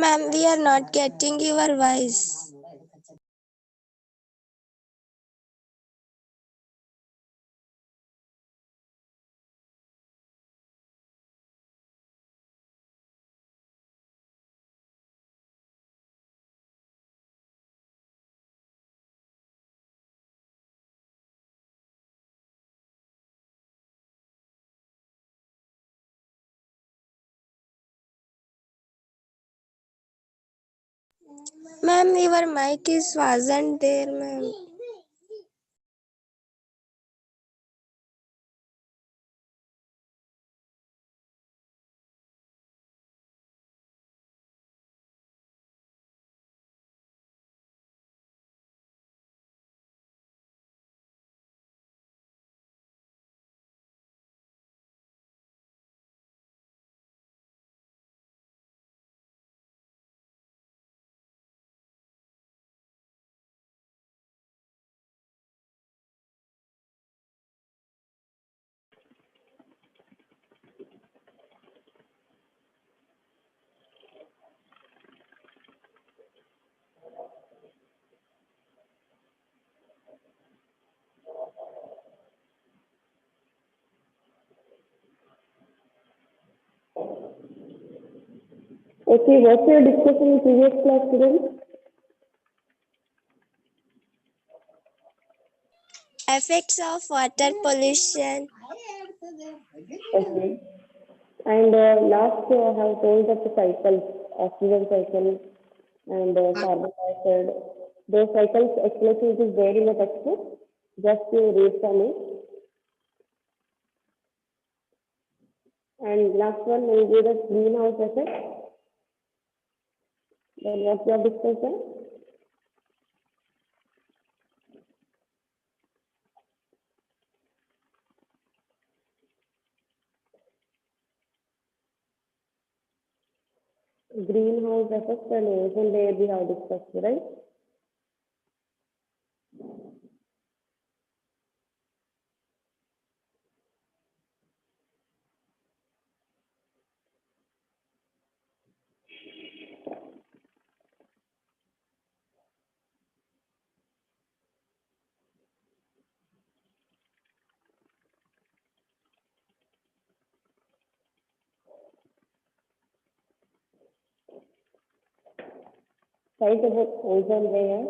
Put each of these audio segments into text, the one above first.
Ma'am, we are not getting your voice. Ma'am, your mic is wasn't there, ma'am. Okay, what's your discussion in previous class, students? Effects of water pollution. Okay. And last I have told that the cycles, oxygen cycle and carbon dioxide, those cycles explanation is there in the textbook. Just you read from it. And last one will be the greenhouse effect. Then what's your discussion? Greenhouse effect and ozone layer we have discussed, right? Right about ozone layer.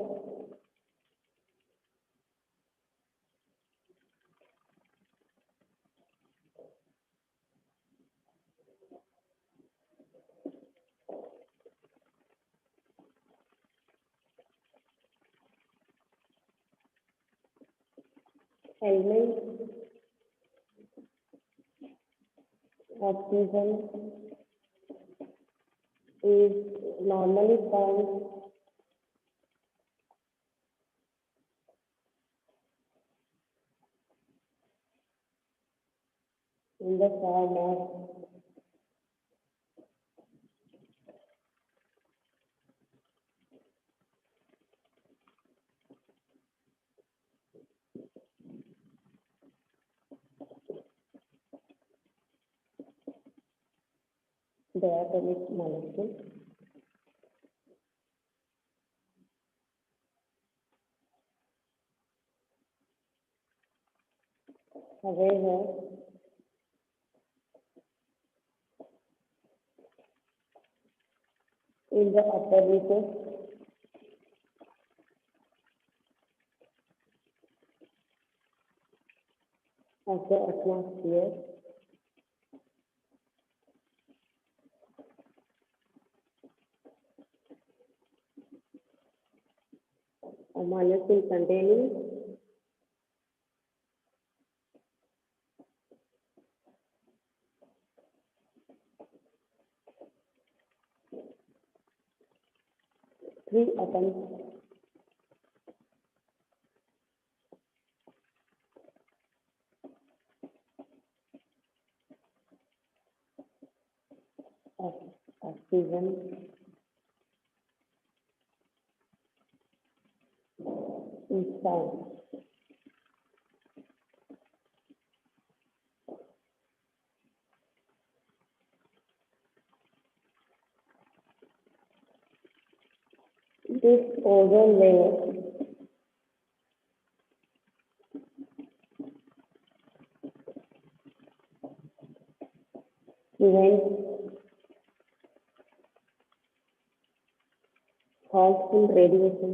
Element, oxygen is normally found in the form of diatomic molecule. However, in the upper reaches of the atmosphere, a molecule containing three atoms of oxygen is found. This ozone layer prevents harmful radiation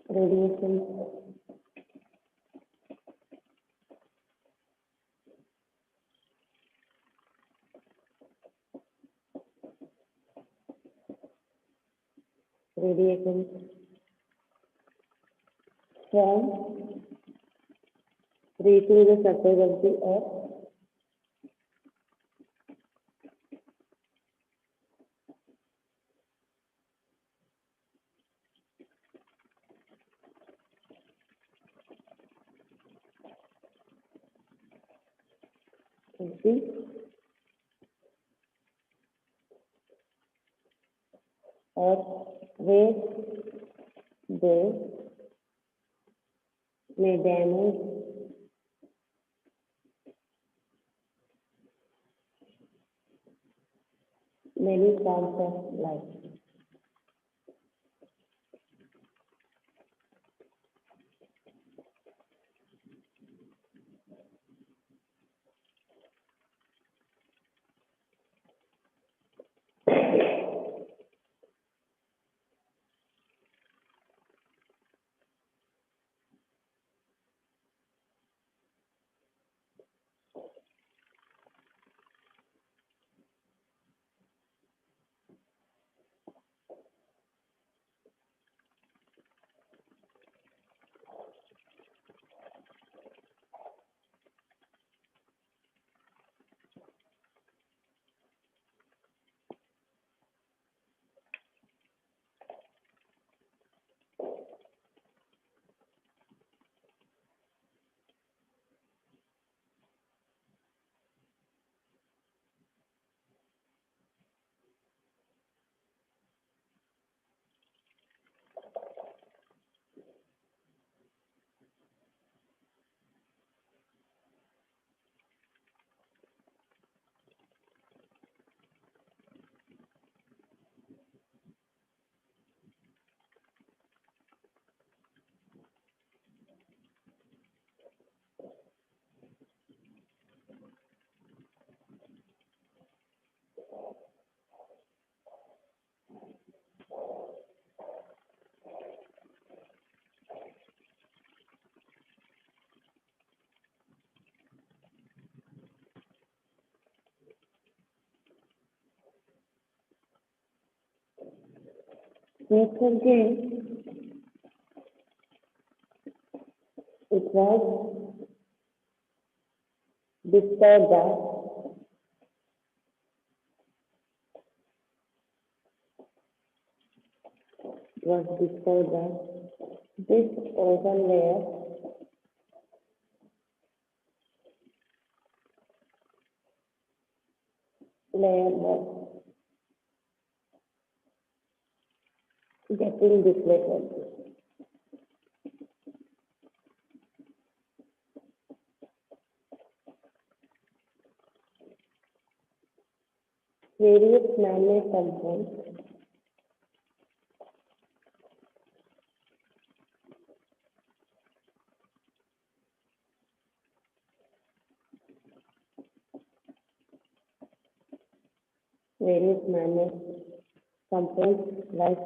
radiation radiation from reaching the surface of the earth. The earth where they may damage many forms of life. Nitrogen, it discovered that this ozone layer was getting depleted. Various man-made compounds like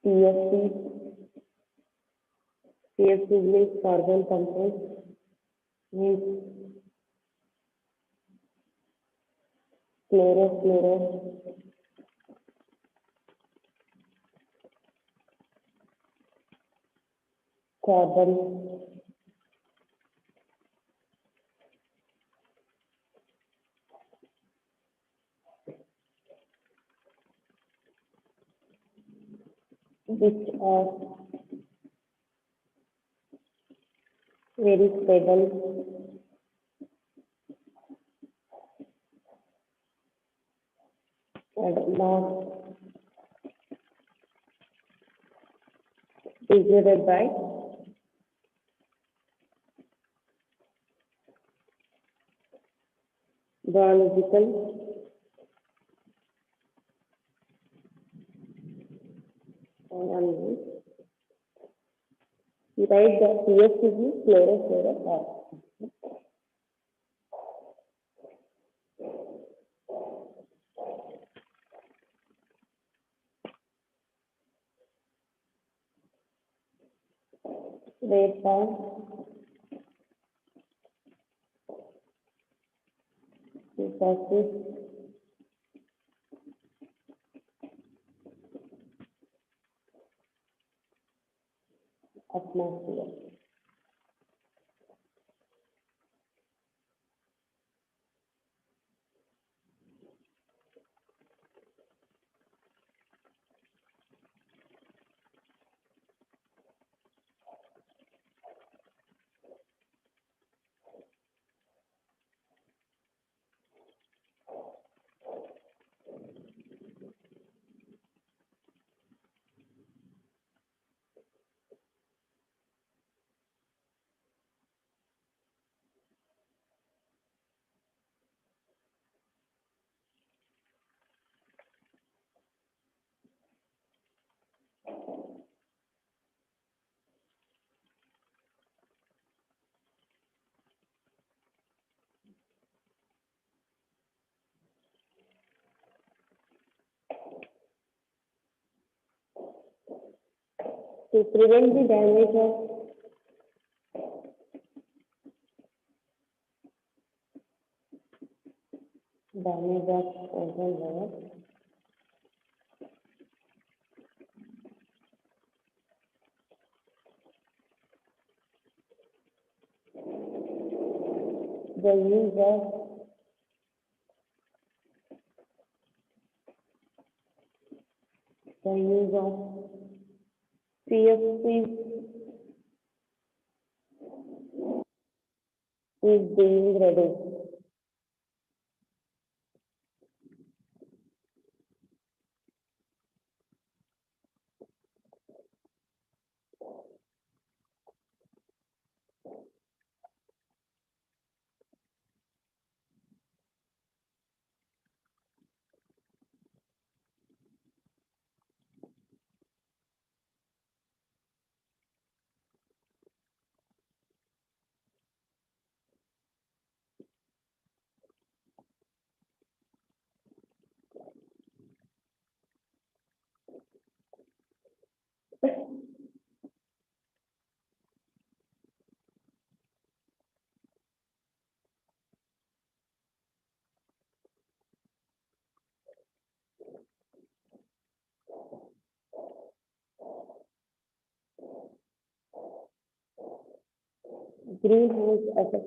CFC, CFC means carbon compounds, means chlorofluoro, carbon, which are very stable and not degraded by biological, and unknown. You write the CSTG, chlorofluorocarbon. Rate down surface atmosphere. To prevent the damage of ozone layer, the use of CFCs is being reduced. Greenhouse effect.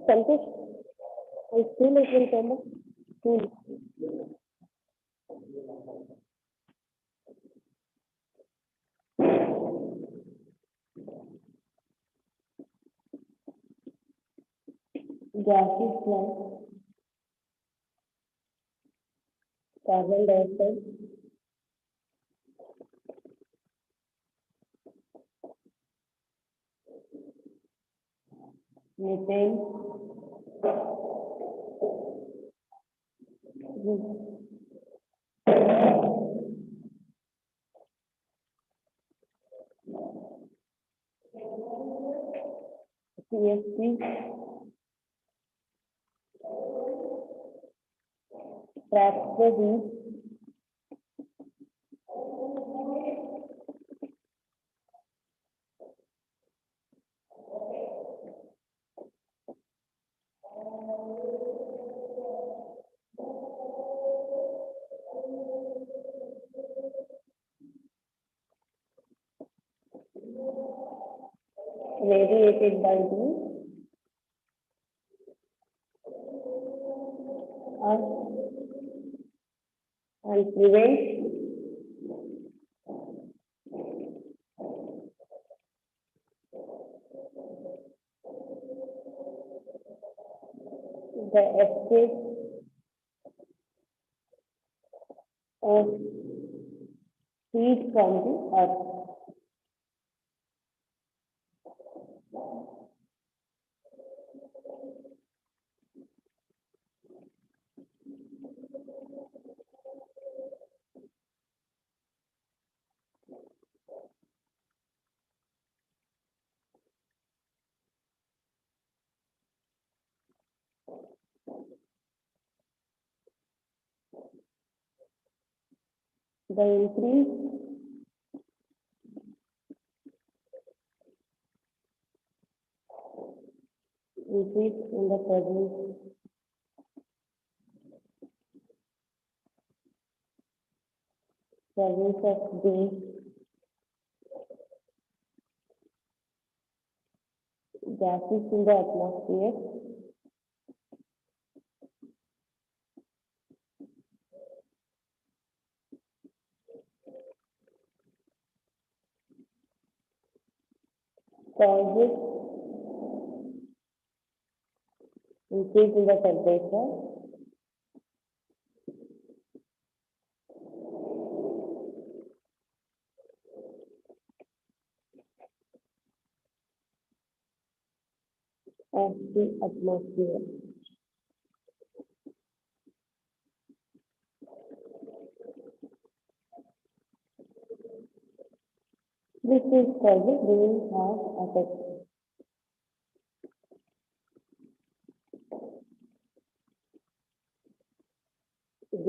Santosh, I still will come up. Gases like carbon dioxide, methane, CFC, traps the heat, radiated by the earth and prevent the escape of heat from the earth. The increase in the presence of these gases in the atmosphere causes increase in the temperature of the atmosphere. This is called the greenhouse effect.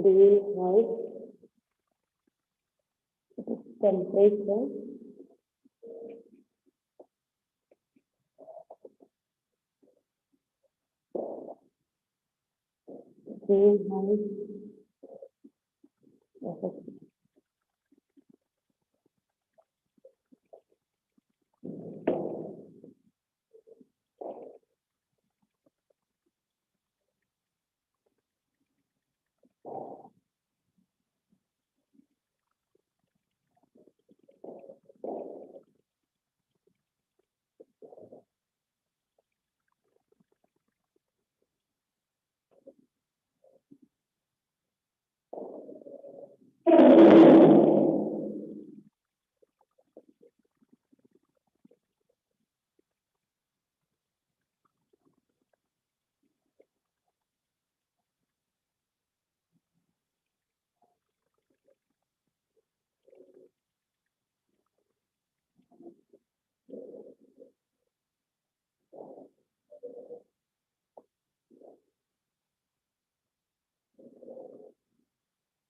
Greenhouse temperature greenhouse effect.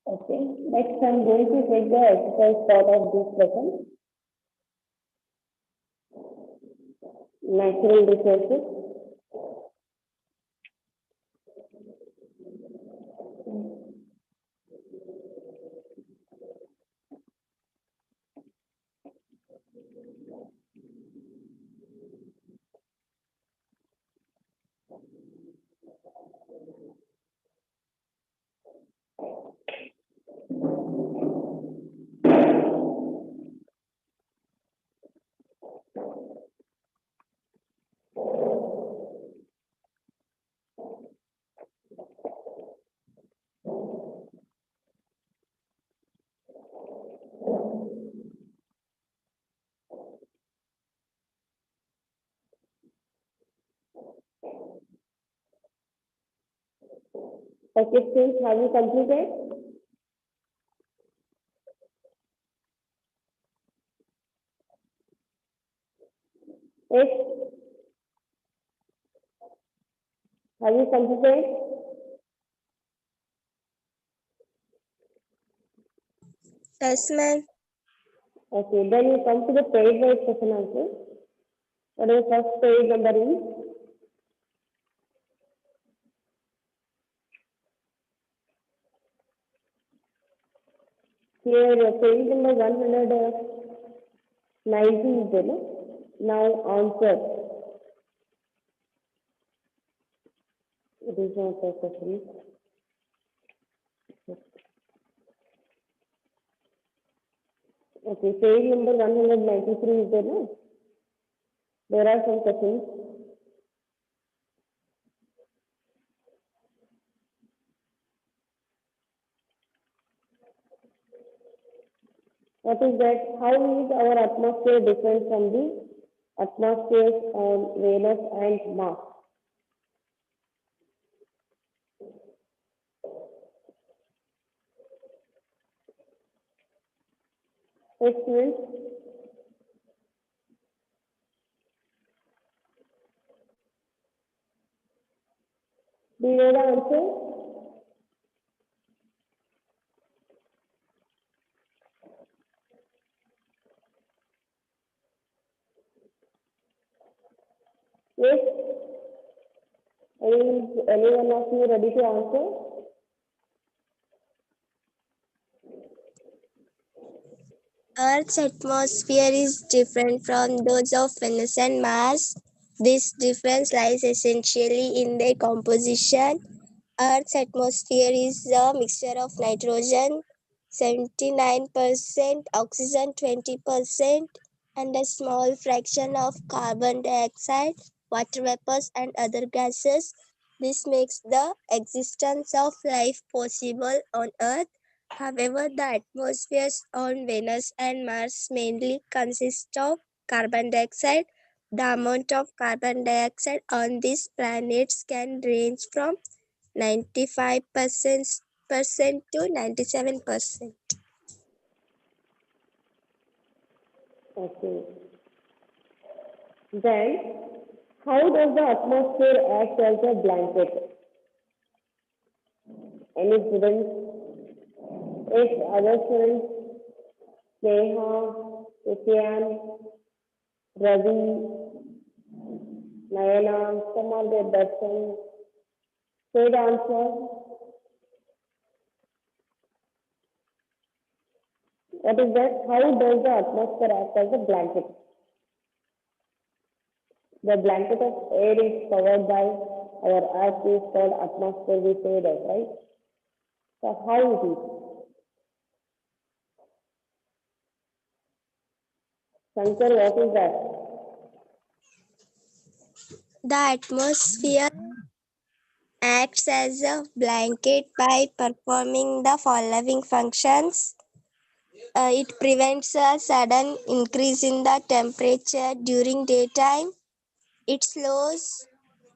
Okay, next I'm going to take the exercise part of this lesson. Natural resources. Okay, students, have you completed? Yes. Have you completed? Yes, ma'am. Okay, then you come to the page-wise question answer. What is the first page number is? Here, page number 190 is there, no? Now, answer. It is not a question. Okay, page number 193 is there, no? There are some questions. What is that? How is our atmosphere different from the atmospheres on Venus and Mars? Excellent. Do you know the answer? Yes. Is anyone of you ready to answer? Earth's atmosphere is different from those of Venus and Mars. This difference lies essentially in their composition. Earth's atmosphere is a mixture of nitrogen 79%, oxygen 20%, and a small fraction of carbon dioxide, water vapors, and other gases. This makes the existence of life possible on Earth. However, the atmospheres on Venus and Mars mainly consist of carbon dioxide. The amount of carbon dioxide on these planets can range from 95% to 97%. Okay. Then, how does the atmosphere act as a blanket? Any students? If other students, Sneha, Sufyan, Ravi, Nayana, some of the Darshan, say the answer. What is that? How does the atmosphere act as a blanket? The blanket of air is covered by our earth is called atmosphere, we say that, right? So how it is? Shankar, what is that? The atmosphere acts as a blanket by performing the following functions. It prevents a sudden increase in the temperature during daytime. It slows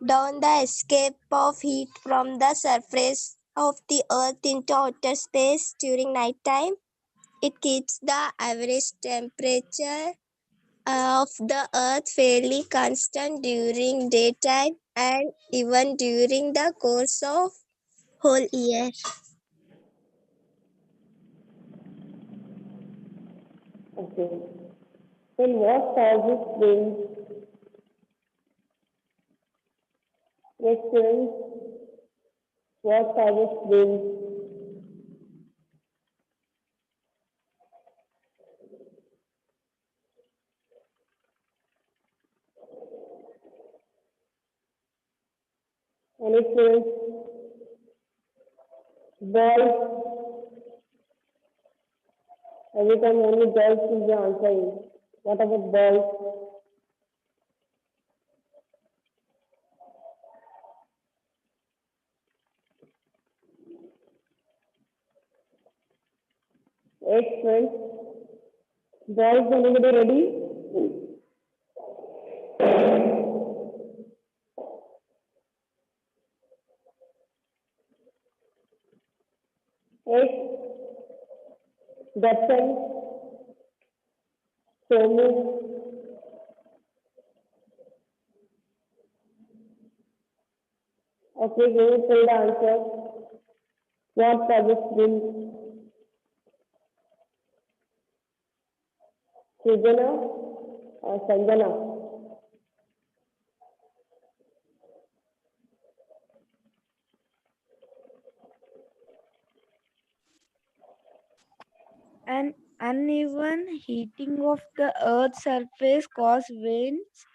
down the escape of heat from the surface of the earth into outer space during nighttime. It keeps the average temperature of the earth fairly constant during daytime and even during the course of whole year. Okay. Then what causes winds? Yes, students, what causes winds? Any students? Balls. Every time only girls will be answering. What about balls? Yes, friends. Boys, anybody ready? Yes, Darshan, Somu. Okay, we will tell the answer. What causes wind? Sujana or Sanjana? An uneven heating of the Earth's surface causes winds.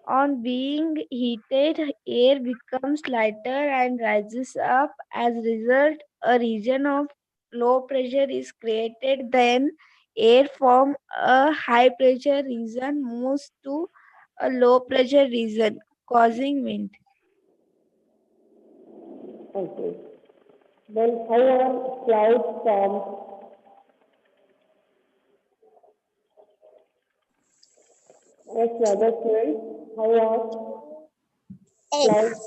On being heated, air becomes lighter and rises up. As a result, a region of low pressure is created. Then, air from a high pressure region moves to a low pressure region, causing wind. Okay. Then how are clouds formed? As other students, how was cloud? Eggs.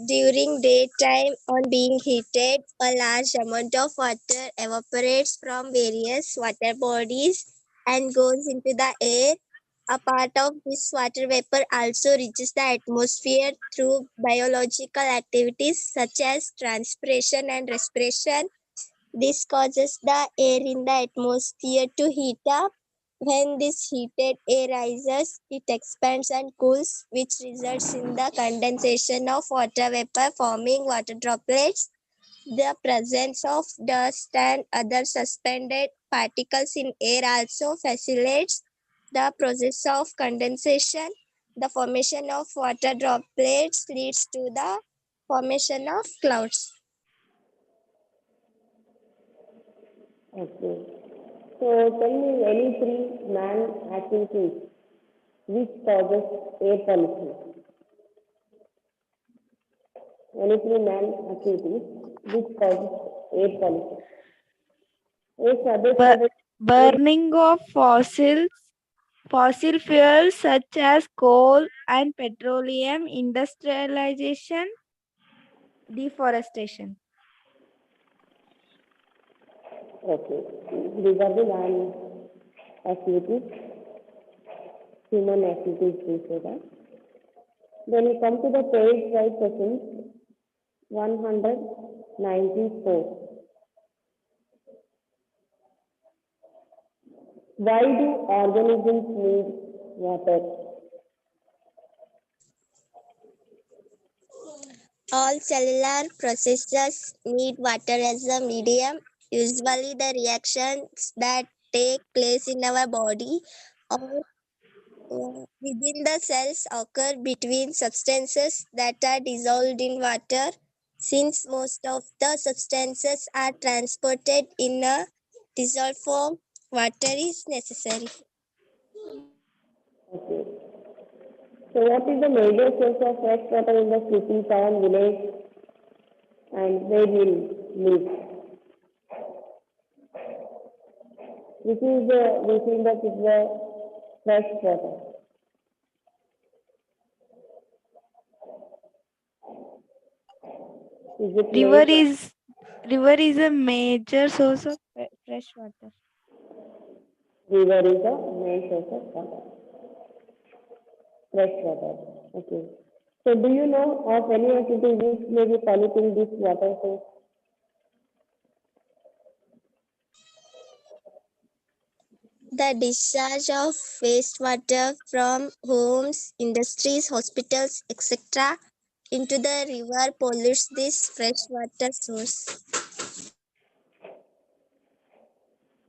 During daytime, on being heated, a large amount of water evaporates from various water bodies and goes into the air. A part of this water vapor also reaches the atmosphere through biological activities such as transpiration and respiration. This causes the air in the atmosphere to heat up. When this heated air rises, it expands and cools, which results in the condensation of water vapor forming water droplets. The presence of dust and other suspended particles in air also facilitates the process of condensation. The formation of water droplets leads to the formation of clouds. Okay. So tell me any three man activities which causes air pollution. Any three man activities which causes air pollution. Yes, other Bu- students, burning of fossil fuels such as coal and petroleum, industrialization, deforestation. okay. These are the man activities, human activities we say that. Then we come to the page wise questions 194. Why do organisms need water? All cellular processes need water as a medium. Usually, the reactions that take place in our body or within the cells occur between substances that are dissolved in water. Since most of the substances are transported in a dissolved form, water is necessary. Okay. So what is the major source of fresh water in the city, town, village, and where we live? Which is the we think that is the fresh water. Is it River lake? is river is a major source of fresh water. River is the main source of water. Fresh water. Okay. So do you know of any activity which may be polluting this water source? The discharge of wastewater from homes, industries, hospitals, etc. into the river pollutes this freshwater source.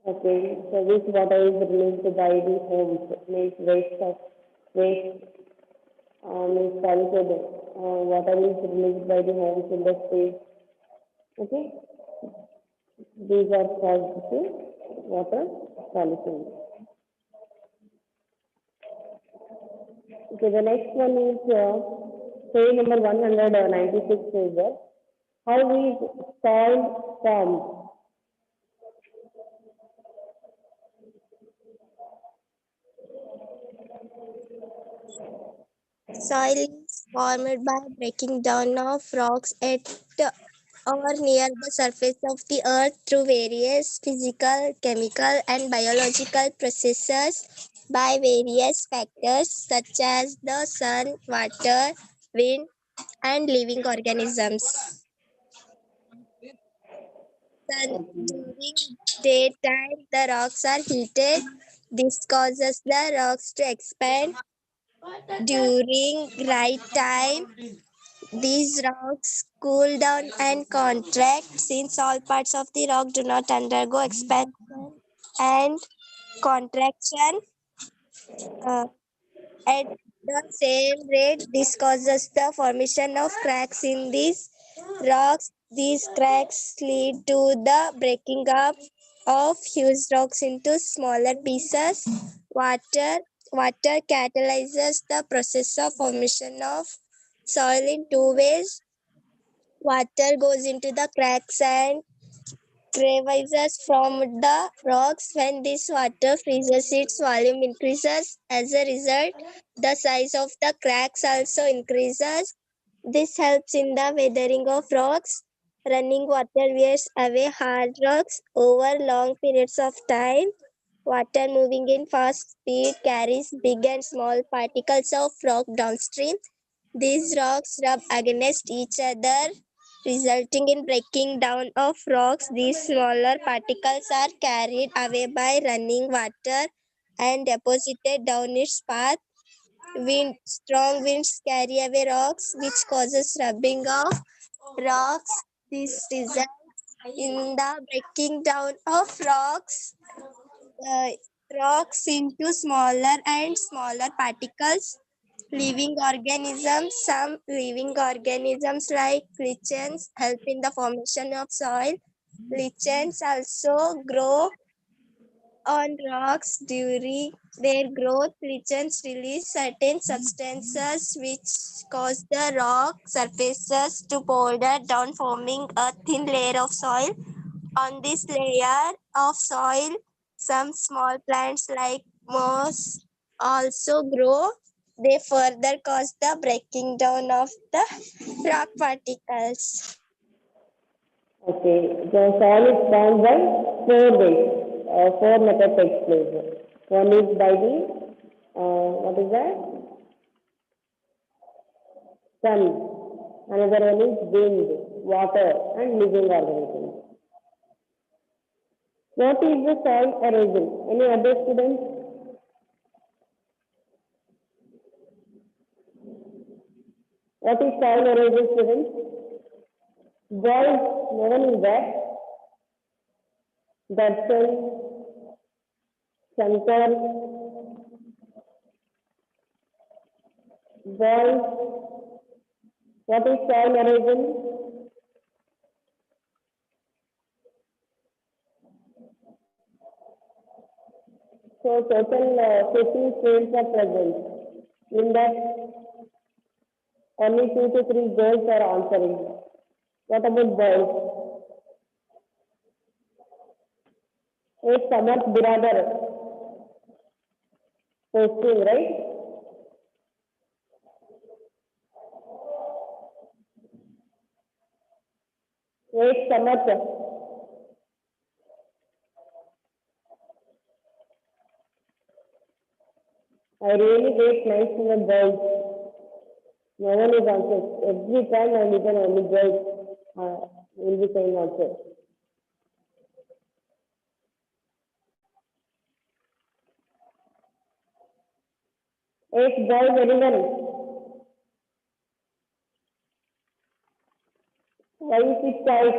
Okay. So which water is released by the homes? Means waste means polluted water is released by the homes industries. Okay. These are caused to water pollution. Okay, the next one is page number 196 is how is soil formed? Soil is formed by breaking down of rocks at or near the surface of the earth through various physical, chemical, and biological processes by various factors such as the sun, water, wind, and living organisms. During daytime, the rocks are heated. This causes the rocks to expand. During night time, these rocks cool down and contract since all parts of the rock do not undergo expansion and contraction uh, at the same rate. This causes the formation of cracks in these rocks. These cracks lead to the breaking up of huge rocks into smaller pieces. Water Water catalyzes the process of formation of soil in two ways. Water goes into the cracks and crevasses from the rocks. When this water freezes, its volume increases. As a result, the size of the cracks also increases. This helps in the weathering of rocks. Running water wears away hard rocks over long periods of time. Water moving in fast speed carries big and small particles of rock downstream. These rocks rub against each other, resulting in breaking down of rocks. These smaller particles are carried away by running water and deposited down its path. Strong winds carry away rocks, which causes rubbing of rocks. This results in the breaking down of uh, rocks into smaller and smaller particles. Living organisms. Some living organisms like lichens help in the formation of soil. Lichens also grow on rocks. During their growth, lichens release certain substances which cause the rock surfaces to boulder down, forming a thin layer of soil. On this layer of soil, some small plants like moss also grow. They further cause the breaking down of the rock particles. Okay, the soil is formed by four ways, four methods takes place. One is by the, what is that? Sun. Another one is wind, water, and living organisms. What is the soil erosion? Any other students? What is soil erosion, students? Boys, no one is there. Darshan, Shankar, boys, what is soil erosion? So total 15 students are present. In that, only 2 to 3 girls are answering. What about boys? एक समर्थ बिरादर posting, right? एक समर्थ I really get nice to the girls. No one is answering. Every time I listen only girls will be saying answer. एक boy very well. Why is it quiet?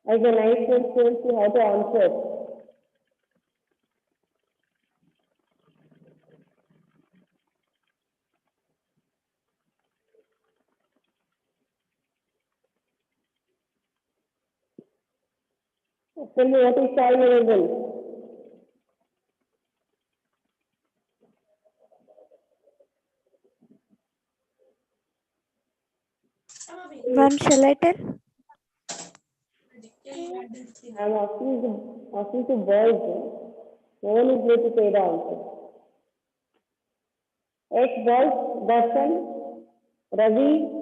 As a nice student, you have to answer. Tell me what is soil erosion? Ma'am, shall I tell? I am asking to boys. No one is going to say the answer. X boys, Darshan, Ravi,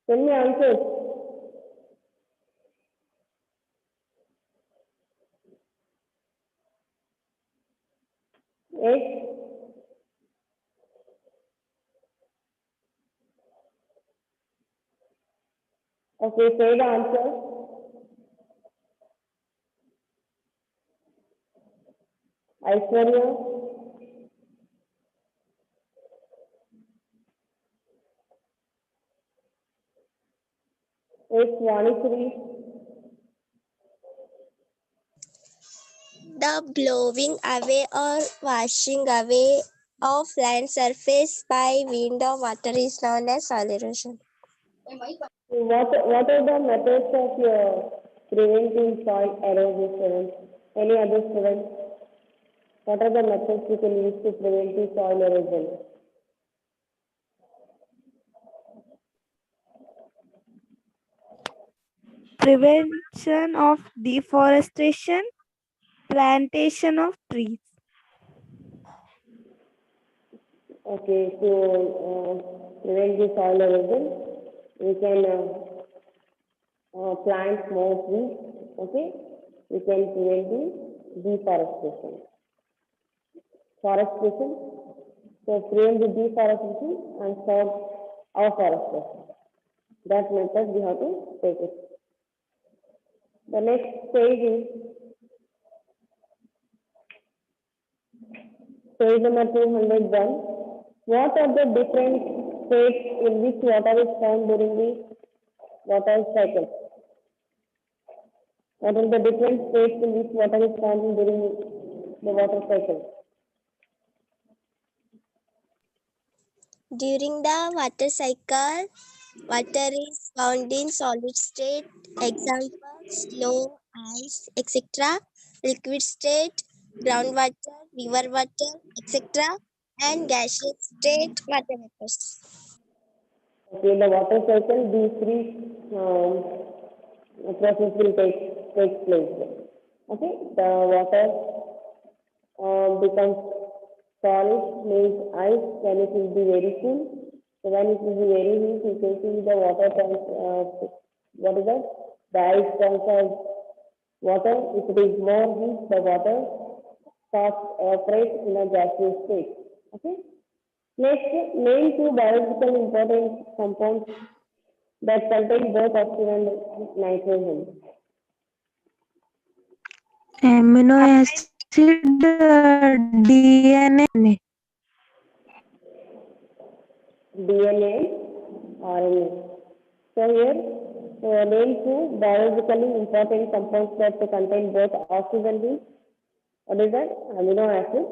tell me answers. X, okay, say the answer. Aishwarya, X, Vanisri, The blowing away or washing away of land surface by wind or water is known as soil erosion. what are the methods of preventing soil erosion, students? Any other students? What are the methods you can use to prevent the soil erosion? Prevention of deforestation, plantation of trees. Okay, to prevent the soil erosion, we can plant more trees. Okay, we can prevent the deforestation. Forestation, so prevent the deforestation and stop afforestation. That method we have to take it. The next stage is stage number 201. What are the different states in which water is found during the water cycle? What are the different states in which water is found during the water cycle? During the water cycle, water is found in solid state, example, snow, ice, etc. Liquid state, groundwater, river water, etc. And gaseous state, water vapors. Okay, in the water cycle, these three process will take place. Okay, the water becomes solid, means ice, when it will be very cool. So when it will be very heat, you can see the water turns, what is that? The ice turns as water. If it is more heat, the water starts evaporate in a gaseous state. Okay. Next, name two biological important compounds that contain both oxygen and nitrogen. Amino acid, DNA. DNA, RNA. So here, name two biologically important compounds that contain both oxygen and what is that? Amino acid.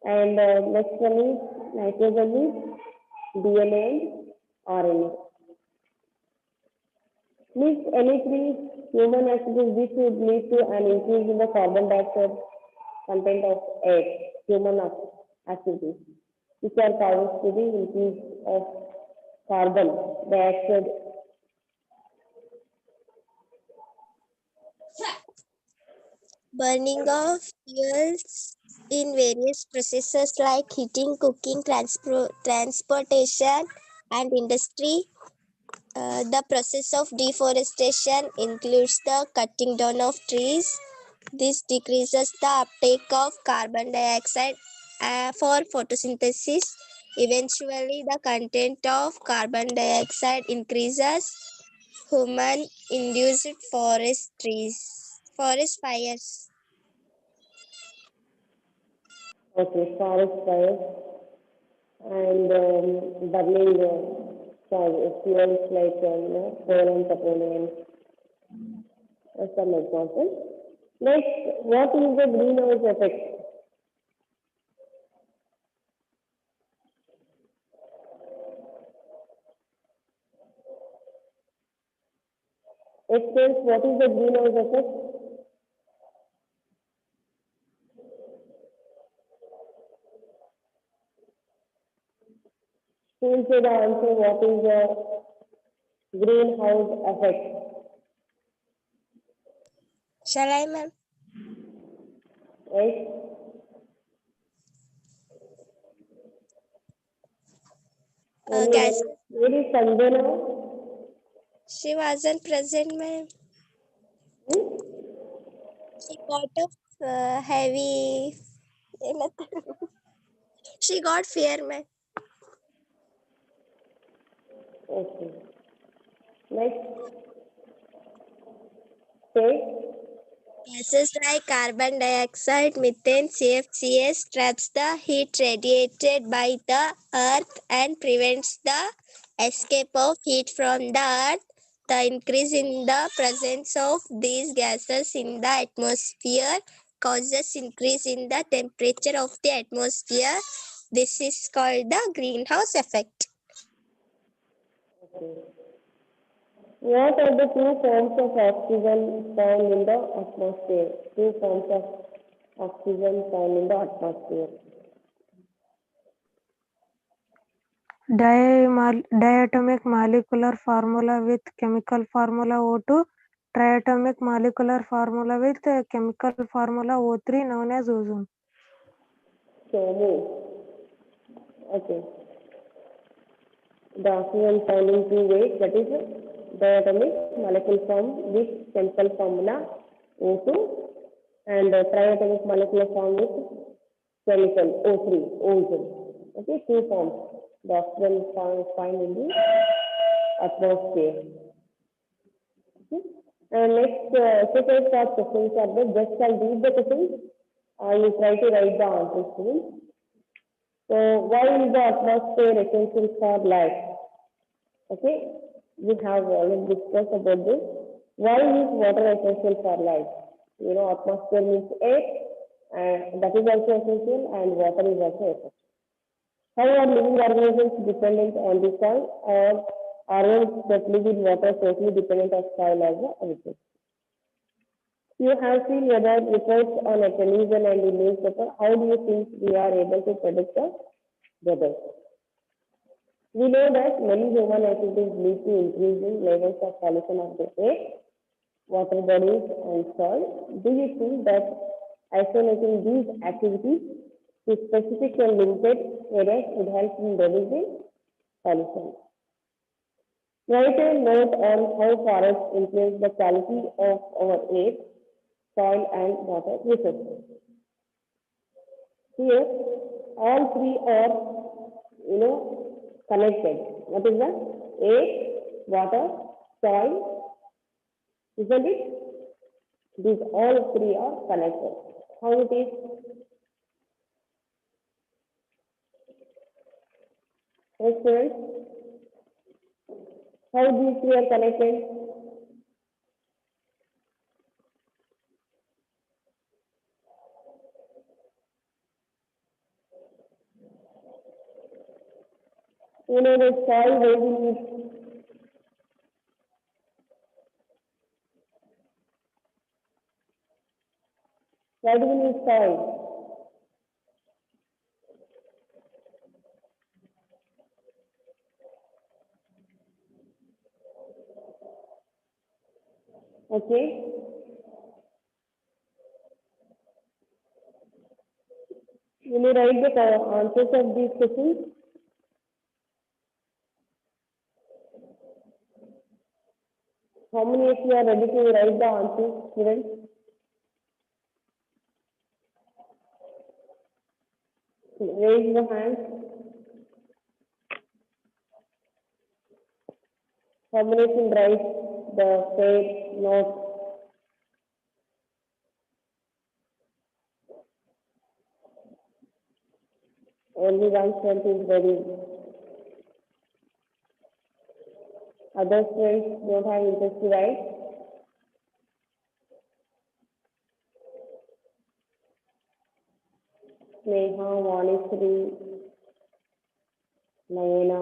And next one is nitrogen is DNA and RNA. List any three human activities which would lead to an increase in the carbon dioxide content of air, human activities, which are causes to the increase of carbon dioxide. Burning of fuels in various processes like heating, cooking, transportation, and industry. The process of deforestation includes the cutting down of trees. This decreases the uptake of carbon dioxide for photosynthesis. Eventually, the content of carbon dioxide increases. Human-induced forest fires. Okay, forest fires and burning fuels like coal and petroleum. Some examples. Next, what is the greenhouse effect? Explains what is the greenhouse effect? Who will say the answer? What is the greenhouse effect? Shall I, ma'am? Right? Gas. Where is Sanjana? She wasn't present, ma'am. She got a heavy. She got fear, ma'am. Okay. Next, say. Gases like carbon dioxide, methane, CFCs traps the heat radiated by the earth and prevents the escape of heat from the earth. The increase in the presence of these gases in the atmosphere causes increase in the temperature of the atmosphere. This is called the greenhouse effect. Okay. What are the two forms of oxygen found in the atmosphere? Two forms of oxygen found in the atmosphere. Diatomic molecular formula with chemical formula O2 triatomic molecular formula with chemical formula O3 known as ozone. So move. Okay. The oxygen found in two ways, that is diatomic molecule form with chemical formula O2 and triatomic molecular form with chemical O3, ozone. Okay, two forms. The oxygen is found in the atmosphere. Okay. And next exercise part questions are there. Just I'll read the questions. You try to write the answers to them. So why is the atmosphere essential for life? Okay, we have already discussed about this. Why is water essential for life? You know, atmosphere means air, and that is also essential, and water is also essential. How are living organisms dependent on the soil, or organisms that live in water totally dependent on soil as a resource? You have seen whether reports on a television and in newspaper. How do you think we are able to predict the weather? We know that many human activities lead to increasing levels of pollution of the air, water bodies, and soil. Do you think that isolating these activities to specific and limited areas would help in reducing pollution? Write a note on how forests influence the quality of our air, soil, and water resources. Here, all three are, connected. What is that? Air, water, soil, isn't it? These all three are connected. How it is? Yes, students? How these three are connected? You know the soil where we need. Why do we need soil? Okay. Will you write the answers of these questions? How many of you are ready to write the answers, students? Raise the hand. How many can write the fair note? Only one student is ready. Other students don't have interest to write. Sneha, Vanisri, Nayana.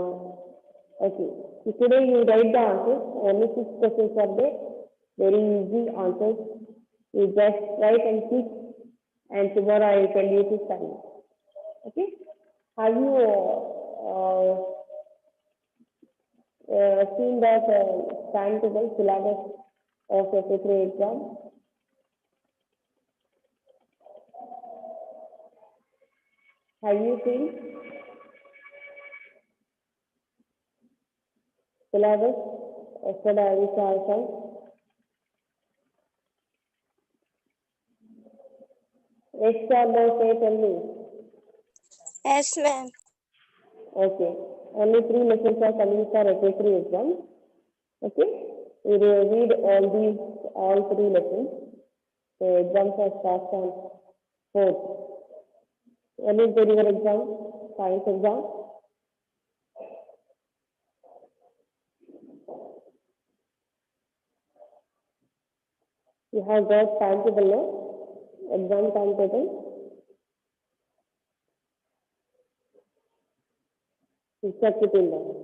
Okay. So today you write the answers. Only 6 questions are there. Very easy answers. You just write and tick, and tomorrow I will tell you to study. Okay. Have you seen that timetable syllabus of FA3 exam? Have you seen syllabus? Yesterday I saw. Next chapter, say, tell me. Yes, ma'am. Okay. Only 3 lessons are coming for FA3 exam. Okay. We will read all 3 lessons. The exams are start on 4th. When is the your exam? Science exam? You have got timetable, no? Exam timetable. You check it in there.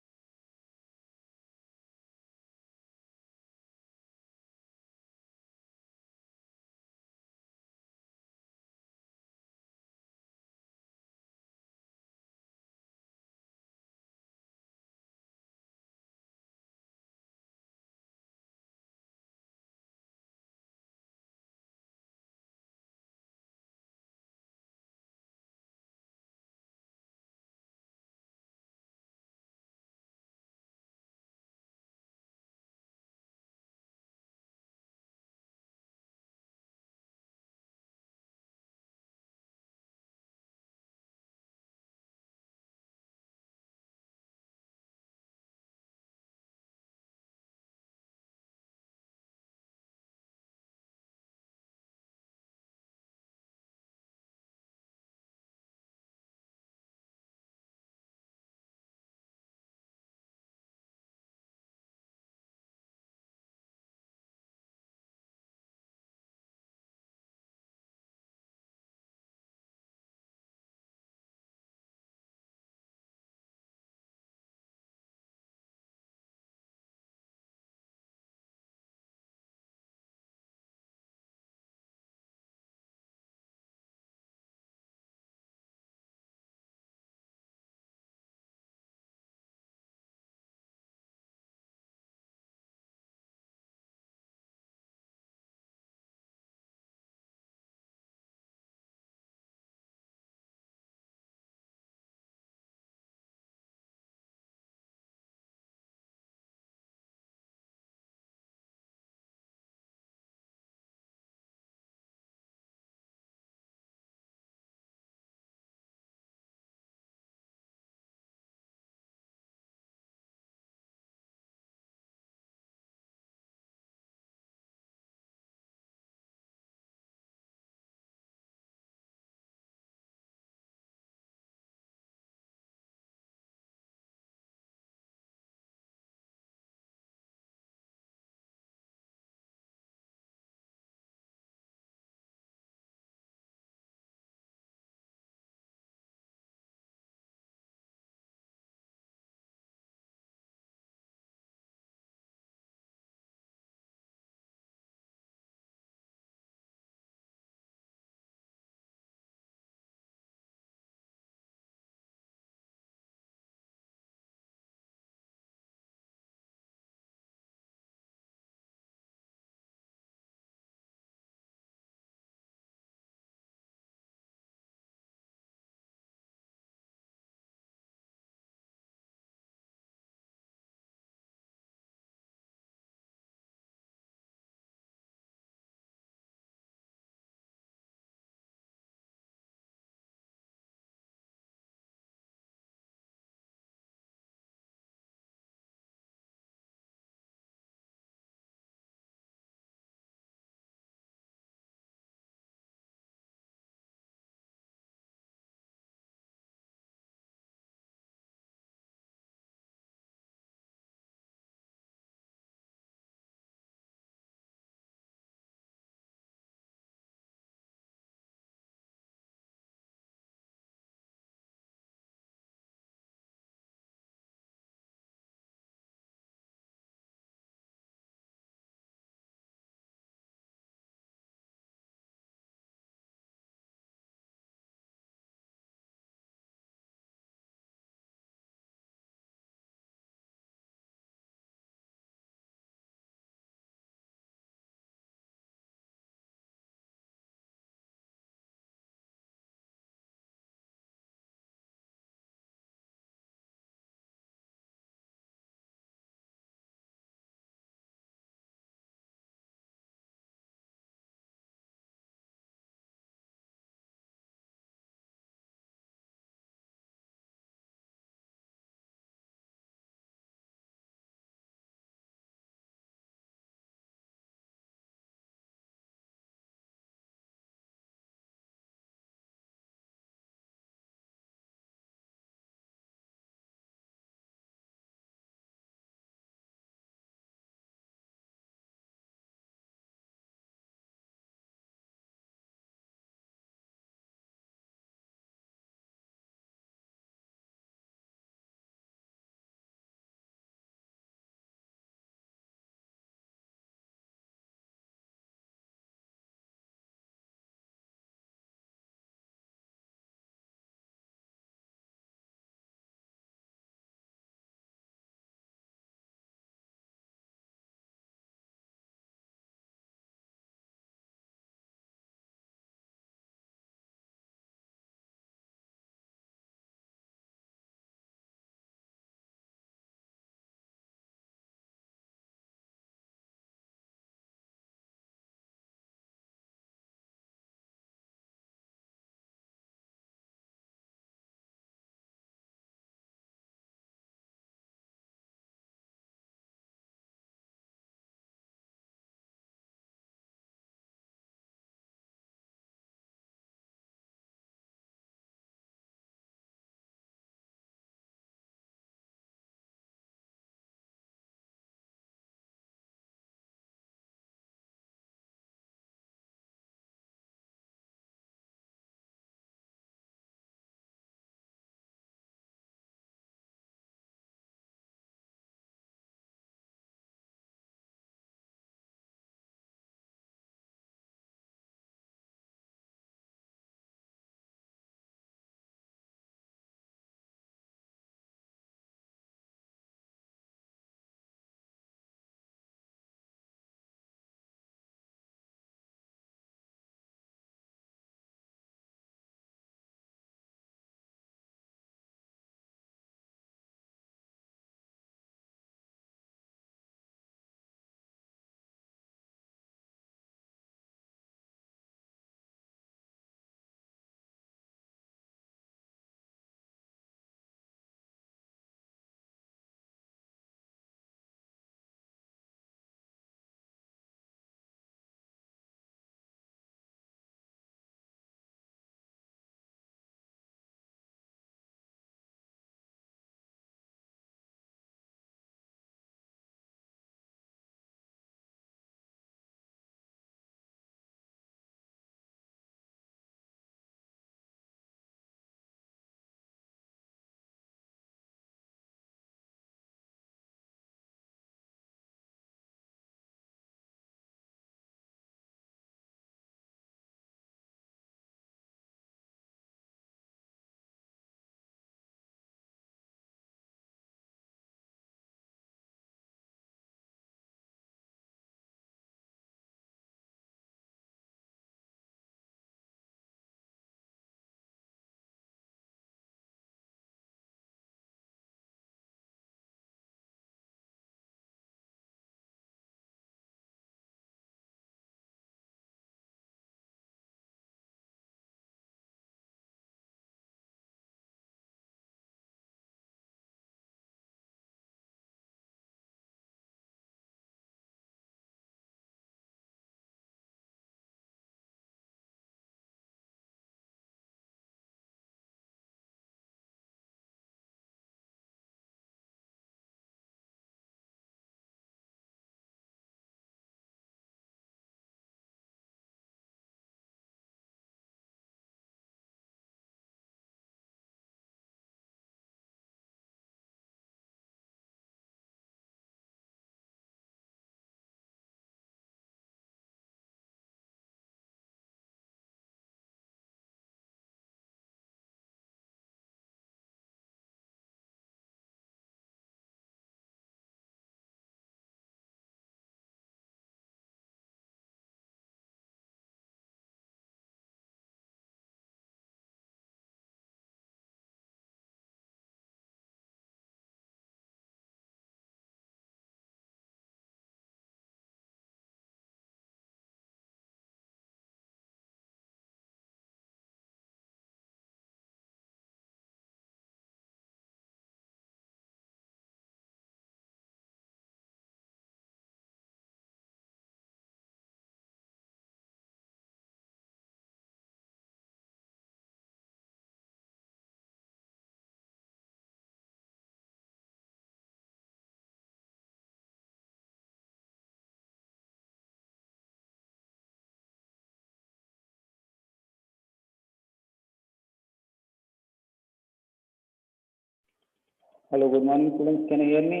Hello, good morning, students. Can you hear me?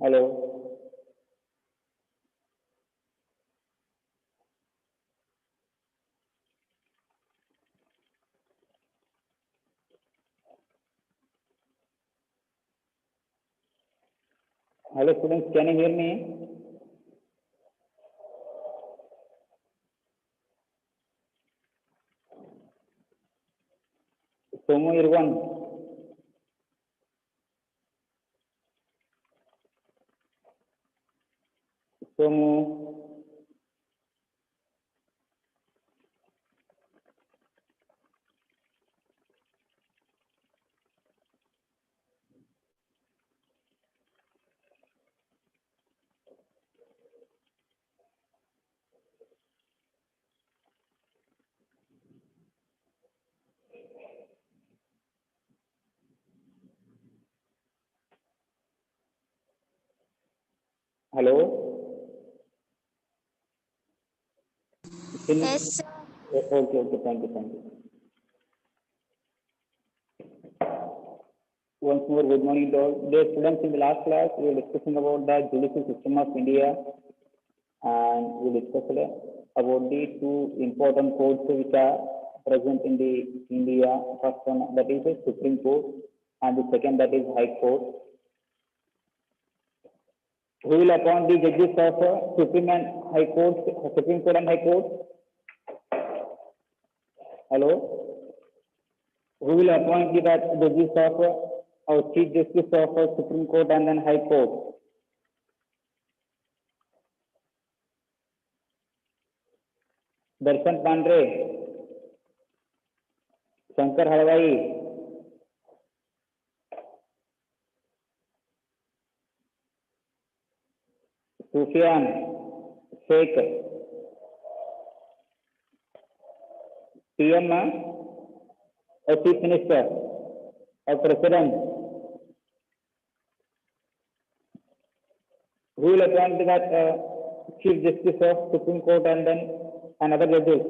Hello. Hello, students. Can you hear me? Somu Irwan. Somu. Hello. Yes, sir. Okay, okay. Thank you, thank you. Once more, good morning to all. Dear students, in the last class, we were discussing about the judicial system of India, and we discussed about the two important courts which are present in the India. First one, that is the Supreme Court, and the second, that is High Court. Who will appoint the judges of Supreme and High Court, Supreme Court and High Court? Hello? Who will appoint the judges of or Chief Justice of Supreme Court and then High Court? Darshan Pandre, Shankar Halwai, Sufyan Sheikh, PM or Chief Minister or President. Who will appoint that Chief Justice of Supreme Court and then another judges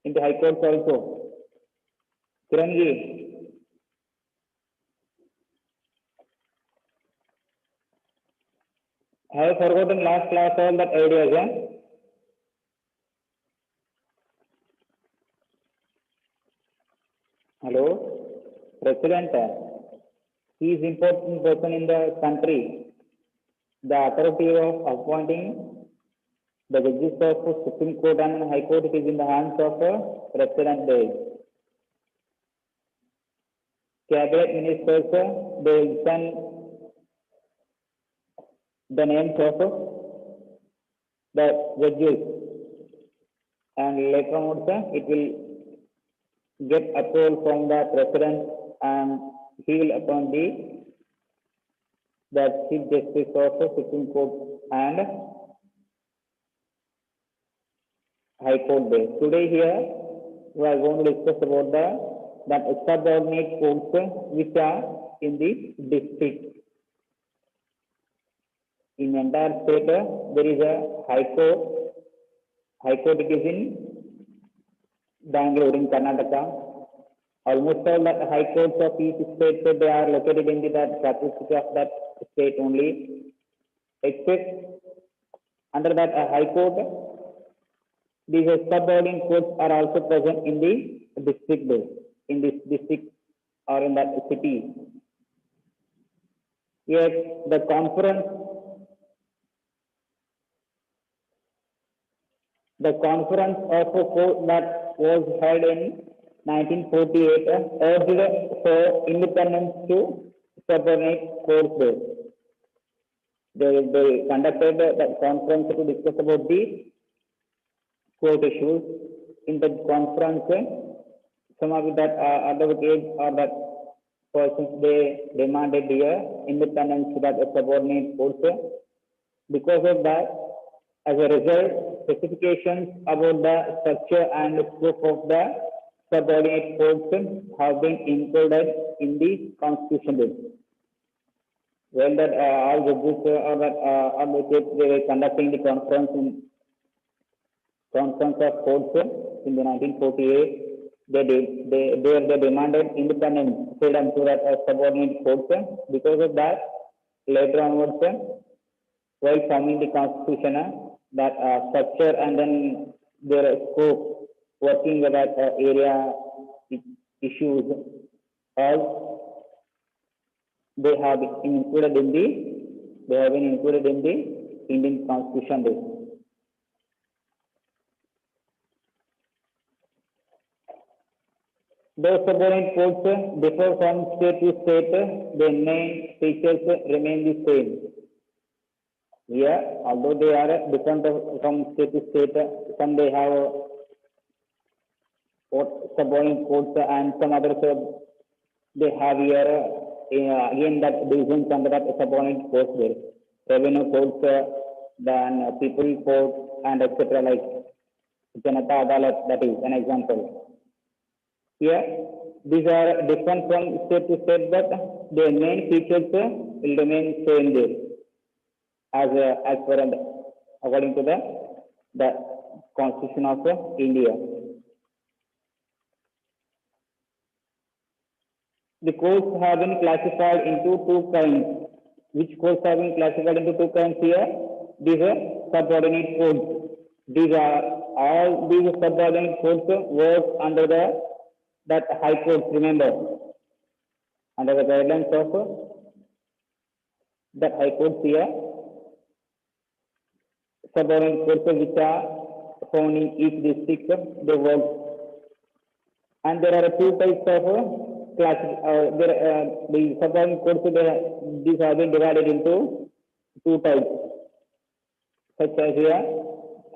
in the High Courts also? Kiranji. I have forgotten last class all that ideas, yeah? Hello? President, he is important person in the country. The authority of appointing the judges of Supreme Court and High Court, it is in the hands of President. Cabinet ministers, they will send the names of the judges, and later on it will get approval from the President, and he will appoint the Chief Justice of the Supreme Court and High Court Day. Today here we are going to discuss about the subordinate courts which are in the district. In entire state there is a High Court. High Court it is in Bangalore in Karnataka. Almost all the high courts of each state, they are located in the capital city of that state only, except under that high court, these subordinate courts are also present in the district, in this district or in that city. Yes, the conference of a court that was held in 1948 urged for independence to subordinate courts. They conducted the conference to discuss about the court issues. In the conference, some of that advocates or that persons, they demanded the independence to that subordinate courts. Because of that, as a result, specifications about the structure and scope of the subordinate courts have been included in the Constitution bill. When that all judges or that advocates, they were conducting the conference conference of courts in the 1948. They demanded independence, freedom to that subordinate courts. Because of that, later onwards, while forming the constitution, that structure and then their scope, working with that area issues, all they have been included in the Indian Constitution. Those subordinate courts differ from state to state. Their main features remain the same. Here, although they are different from state to state, some they have subordinate courts and some others they have here again that divisions under that subordinate courts there. Revenue courts, then people court and etc. like Janata Adalat, that is an example. Here, these are different from state to state, but their main features will remain same there as per and according to the Constitution of India. The courts have been classified into two kinds. Which courts have been classified into two kinds here? These are subordinate courts. These are all these subordinate courts work under that high court, remember, under the guidelines of that high court here. Subordinate courts which are found in each district, they work. And there are two types of the subordinate courts, these have been divided into two types, such as here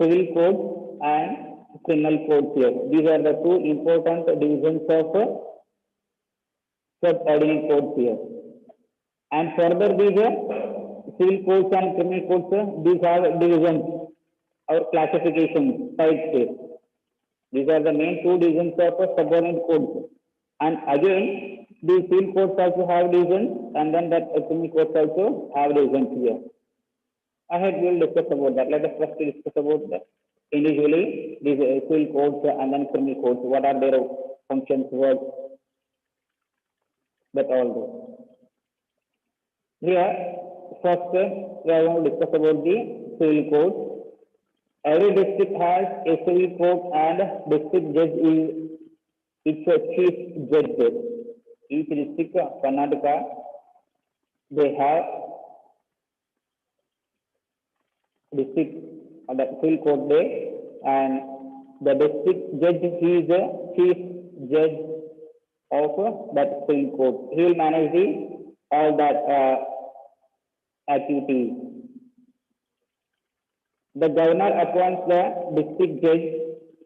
civil courts and criminal courts here. These are the two important divisions of subordinate courts here. And further, these civil courts and criminal courts, these are divisions or classifications types here. These are the main two divisions of subordinate courts. And again, the civil courts also have divisions, and then that criminal courts also have divisions here. Ahead we will discuss about that. Let us first discuss about that. Individually, these civil courts and then criminal courts, what are their functions, work, that all those. Here, first we are going to discuss about the civil courts. Every district has a civil court and district judge is its chief judge. Each district, Karnataka, they have district the civil court there, and the district judge, he is the chief judge of that civil court. He will manage all that activities. The governor appoints the district judge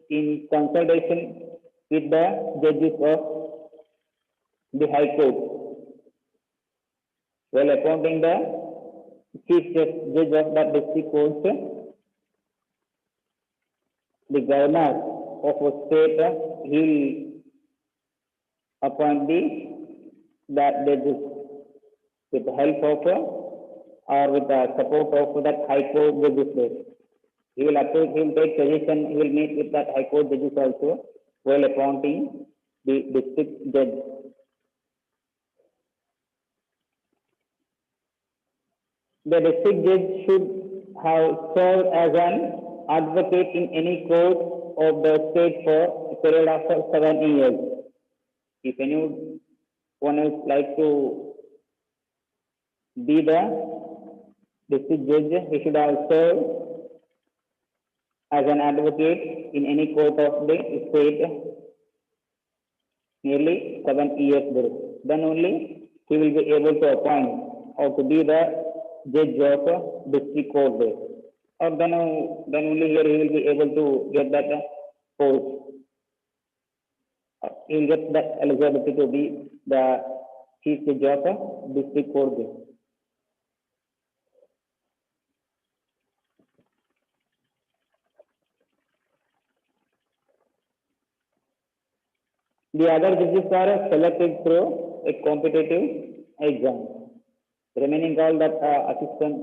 in consultation with the judges of the high court. While appointing the chief judge of that district court, the governor of a state, he will appoint that judges with the help of or with the support of that high court judges. He will take suggestion, he will meet with that high court judges also while appointing the district judge. The district judge should have served as an advocate in any court of the state for a period of 7 years. If anyone else like to be the district judge, he should have served as an advocate in any court of the state nearly 7 years there. Then only he will be able to appoint or to be the judge of district court there. Or then only here he will be able to get that post. He will get that eligibility to be the chief judge of district court there. The other judges are selected through a competitive exam. Remaining all that assistant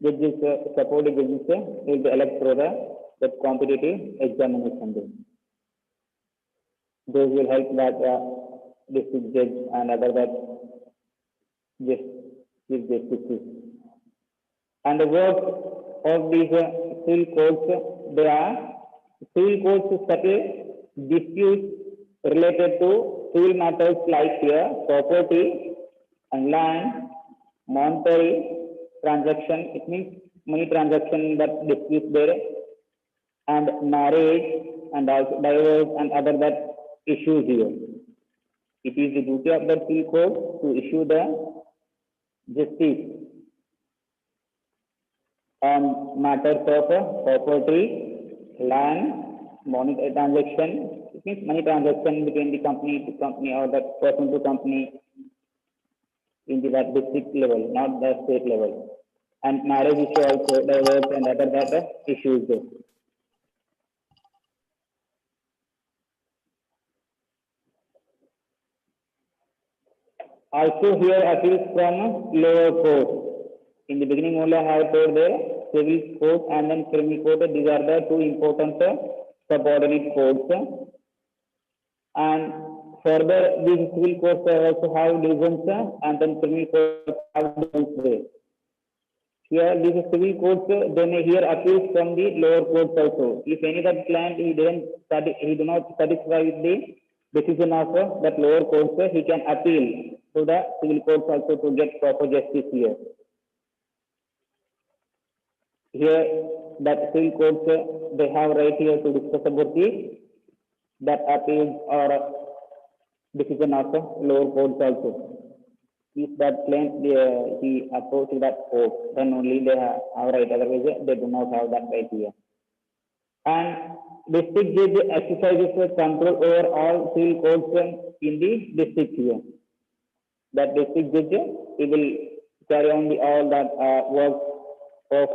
judges, supporting judges will be elected through the that competitive examination. Those will help that district judge and other that just chief justices. And the work of these civil courts, they are civil courts to settle disputes related to civil matters like here property and land, monetary transaction. It means money transaction that disputes there, and marriage and also divorce and other that issues here. It is the duty of the civil court to issue the justice on matters of property, land, monetary transaction. It means money transaction between the company to company or the person to company in that district level, not the state level. And marriage issue also, divorce and other that issues there. Also here appeals from lower court. In the beginning only I have told the civil court and then criminal court. These are the two important subordinate courts. And further, these civil courts also have divisions and then criminal courts have divisions. Here, these civil courts, they may hear appeals from the lower courts also. If any that client he do not satisfy with the decision of that lower court, he can appeal to the civil courts also to get proper justice here. Here, that civil courts, they have right here to discuss about the that appeals or decision of the lower courts also. If that claim he approaches that court, then only they have right. Otherwise, they do not have that right here. And district judge exercises control over all civil courts in the district here. That district judge, he will carry on all that work of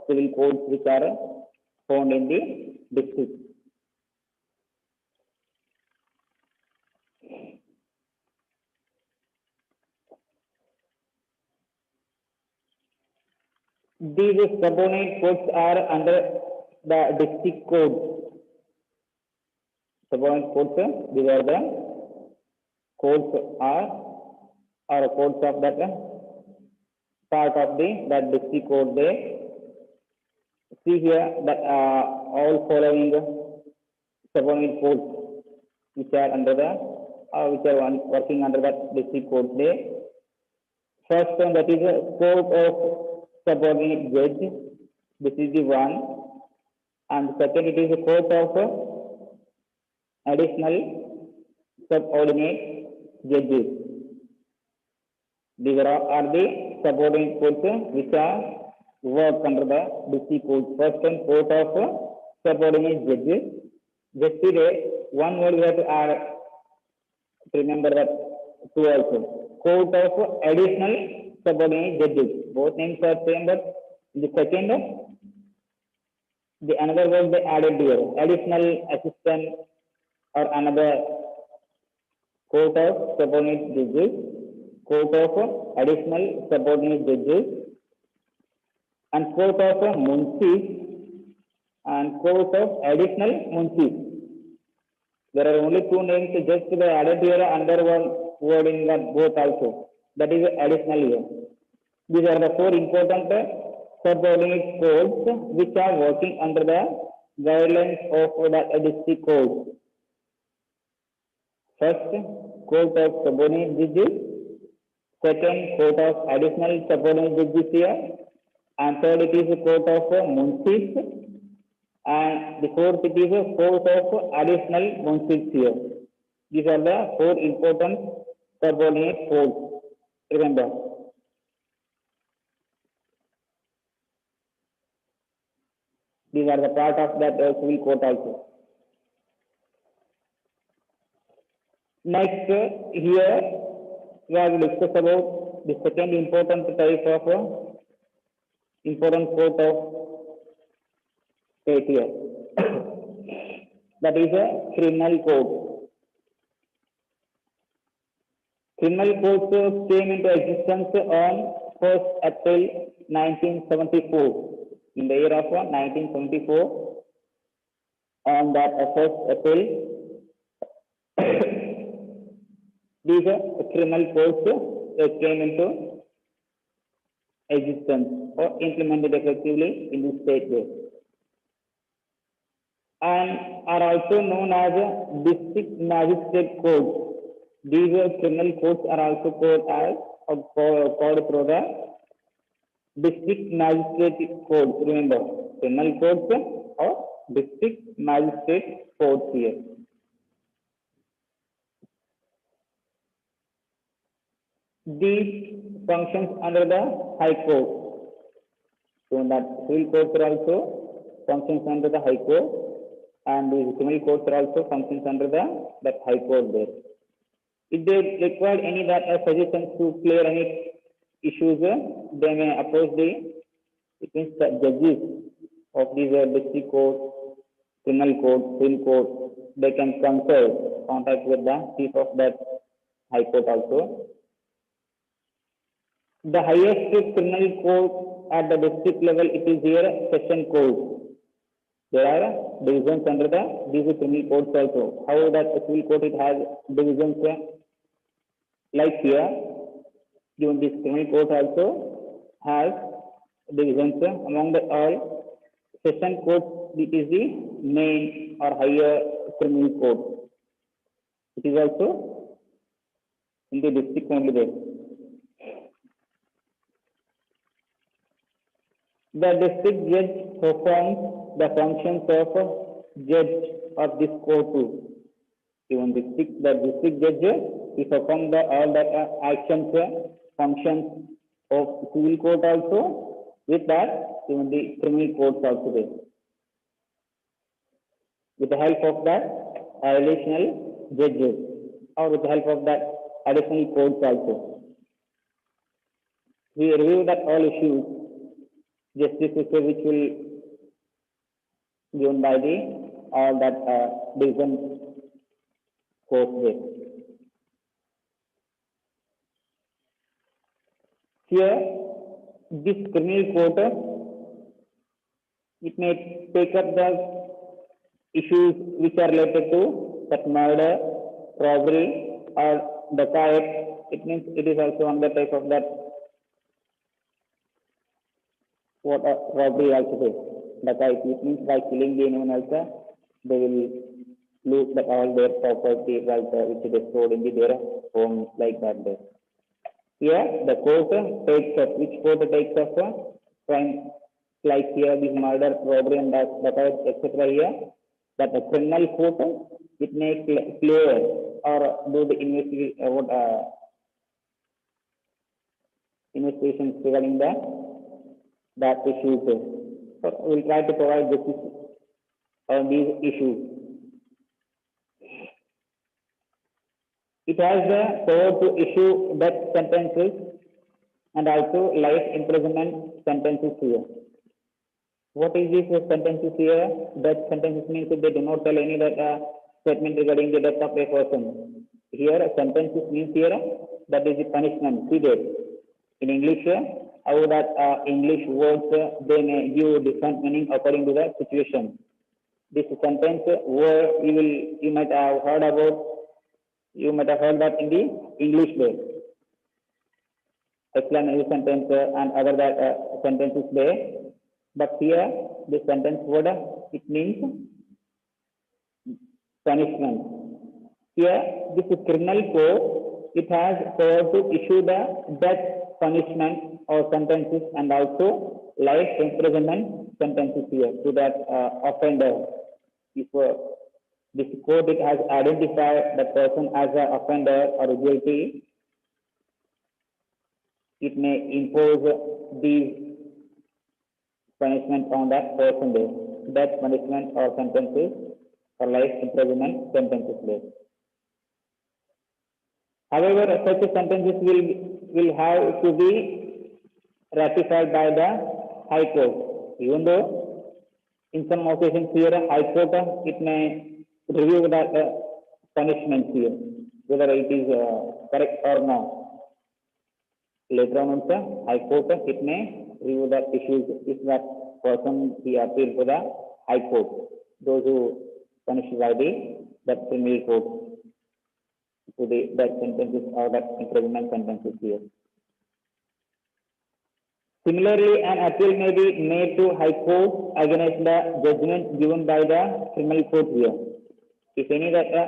civil courts which are found in the district. These subordinate courts are under the district code. Subordinate courts, these are the courts are courts of that part of that district code. They see here that all following subordinate courts which are under the which are working under that district code. They first one, that is a court of subordinate judge. This is the one. And second, it is a court of additional subordinate judges. These are the subordinate courts which are work under the district court. First one, court of subordinate judges. Just today, one word we have to add. Remember that two also. Court of additional subordinate judges. Both names are same, but the second, the another word they added here. Additional assistant or another court of subordinate judges. Court of additional subordinate judges. And court of munsis and court of additional munsis. There are only two names, just they added here under one word in that both also. That is additional here. These are the four important subordinate codes which are working under the guidelines of the district code. First, court of subordinate judges. Second, court of additional subordinate judges here. And third, it is a court of munsis. And the fourth, it is a court of additional munsis here. These are the four important subordinate codes. Remember. These are the part of that civil court also. Next, here we have discussed about the second important type of important court of state here. That is a criminal court. Criminal courts came into existence on 1st April 1974. In the year of 1974, on that first appeal, these criminal codes came into existence or implemented effectively in the state way, and are also known as district magistrate codes. These criminal codes are also called through the district magistrate codes. Remember, criminal codes or district magistrate codes here. These functions under the High Court. So that civil courts are also functions under the High Court, and these criminal courts are also functions under that High Court there. If they require any that suggestions to clear any issues, they may approach the judges of these district court, criminal court, civil court. They can consult, contact with the chief of that High Court also. The highest criminal court at the district level, it is here session court. There are divisions under these criminal courts also. How that civil court, it has divisions like here. Even this criminal court also has divisions among the all session court. It is the main or higher criminal court. It is also in the district only there. The district judge performs the functions of judge of this court too. Even the district judge, he performs all the actions, functions of civil court also. With that, even the criminal courts also there. With the help of that additional judges, or with the help of that additional courts also. We review that all issues, justice which will given by the all that division court there. Here, this criminal court, it may take up the issues which are related to that murder, robbery, or dacoit. It means it is also on the type of that what robbery also is. Dacoit, it means by killing the anyone else, they will lose that all their property, right, which is stored in their homes, like that there. Here, the court takes up, which court takes up crime, like here, this murder, robbery, and dacoit, etc. Here, that the criminal court, it may clear or do the investigations regarding that issues. So we will try to provide justice on these issues. It has the power to issue death sentences and also life imprisonment sentences here. What is this sentences here? Death sentences means that they do not tell any statement regarding the death of a person. Here, sentences means here that is the punishment, death. In English, how that English words they may give different meaning according to the situation. This sentence word you might have heard about. You might have heard that in the English way. Explanatory sentence and other sentences there. But here, this sentence word, it means punishment. Here, this is criminal code. It has power to issue the death punishment or sentences and also life imprisonment sentences here to that offender. If this court it has identified the person as an offender or guilty, it may impose these punishment on that person there. Death punishment or sentences or life imprisonment sentences there. However, such sentences will have to be ratified by the High Court. Even though in some occasions here, High Court it may review that punishment here, whether it is correct or not. Later on also, High Court it may review that issues if that person he appeals to the High Court. Those who punished by that criminal court to that sentences or that imprisonment sentences here. Similarly, an appeal may be made to High Court against the judgment given by the criminal court here. If any that a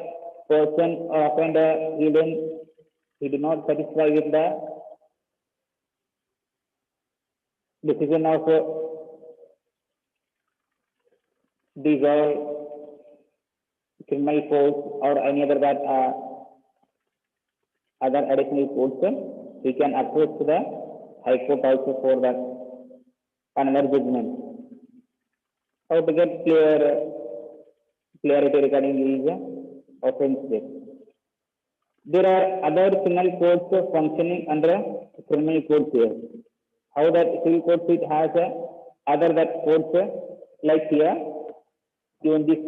person or offender he did not satisfy with the decision of these all criminal courts or any other that other additional courts, he can approach to the High Court also for that another judgment. How to get clarity regarding these offenses? There are other criminal courts functioning under criminal courts here. How that civil court it has other that courts like here, even this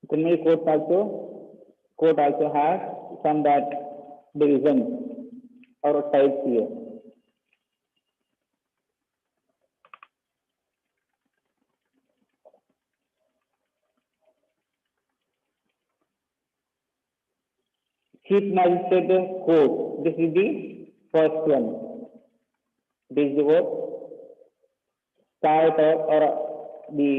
criminal court also has some that divisions or types here. Chief Magistrate Court. This is the first one. This is the word start or the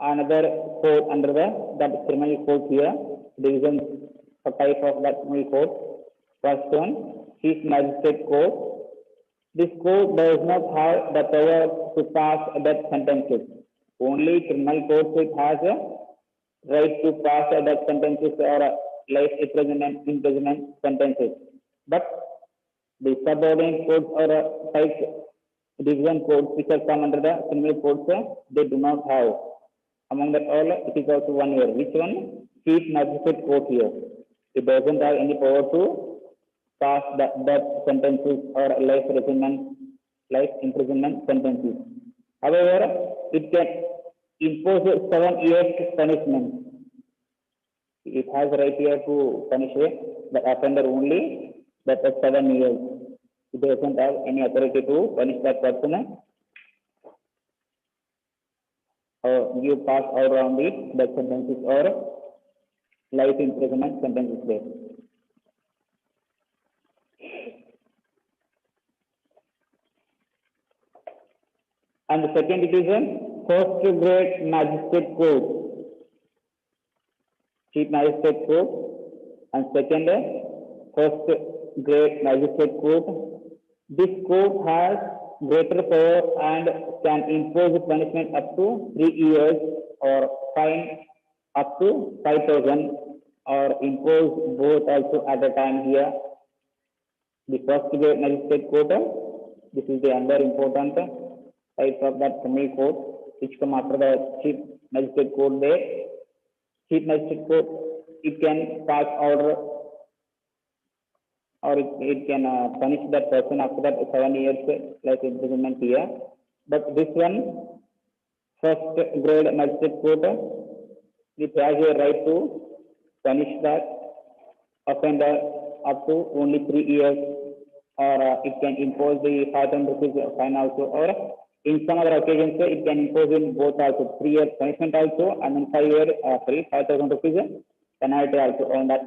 another court under that criminal court here. Division or type of that criminal court. First one, Chief Magistrate Court. This court does not have the power to pass death sentences. Only criminal court it has a right to pass death sentences or life imprisonment sentences. But the subordinate courts or type division courts which are come under the criminal courts, they do not have. Among that all, it is also one here. Which one? Chief Magistrate Court here. It doesn't have any power to pass the death sentences or life imprisonment sentences. However, it can impose 7 years punishment. It has the right here to punish the offender only that is 7 years. It doesn't have any authority to punish that person or give pass out on the death sentences or life imprisonment sentences there. And the second it is a first grade magistrate court. Chief Magistrate Court and second first grade magistrate court. This court has greater power and can impose punishment up to 3 years or fine up to 5,000 or impose both also at the time here. The first grade magistrate court, this is the other important type of that criminal court which come after the chief magistrate court there. Chief Magistrate Court, it can pass order or it can punish that person after that 7 years like imprisonment here. But this one, first grade magistrate court, it has a right to punish that offender up to only 3 years or it can impose the 5,000 rupees fine also, or in some other occasions it can impose in both also 3 years punishment also and then 5,000 rupees penalty also on that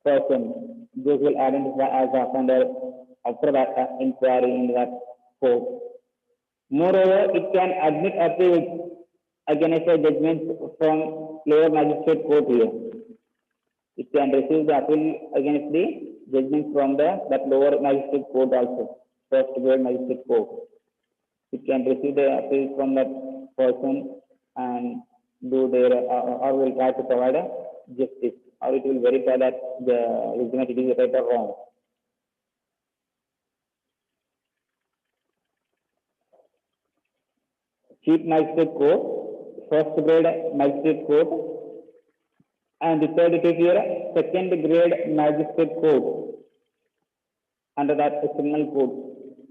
person. Those will identify as the offender after that inquiry in that court. Moreover, it can admit appeals against a judgment from lower magistrate court here. It can receive the appeal against the judgment from that lower magistrate court also, first grade magistrate court. It can receive the appeal from that person and do their or will try to provide justice, or it will verify that the judgment is right or wrong. Chief Magistrate Court, first grade magistrate court, and the third it is here second grade magistrate court under that criminal court.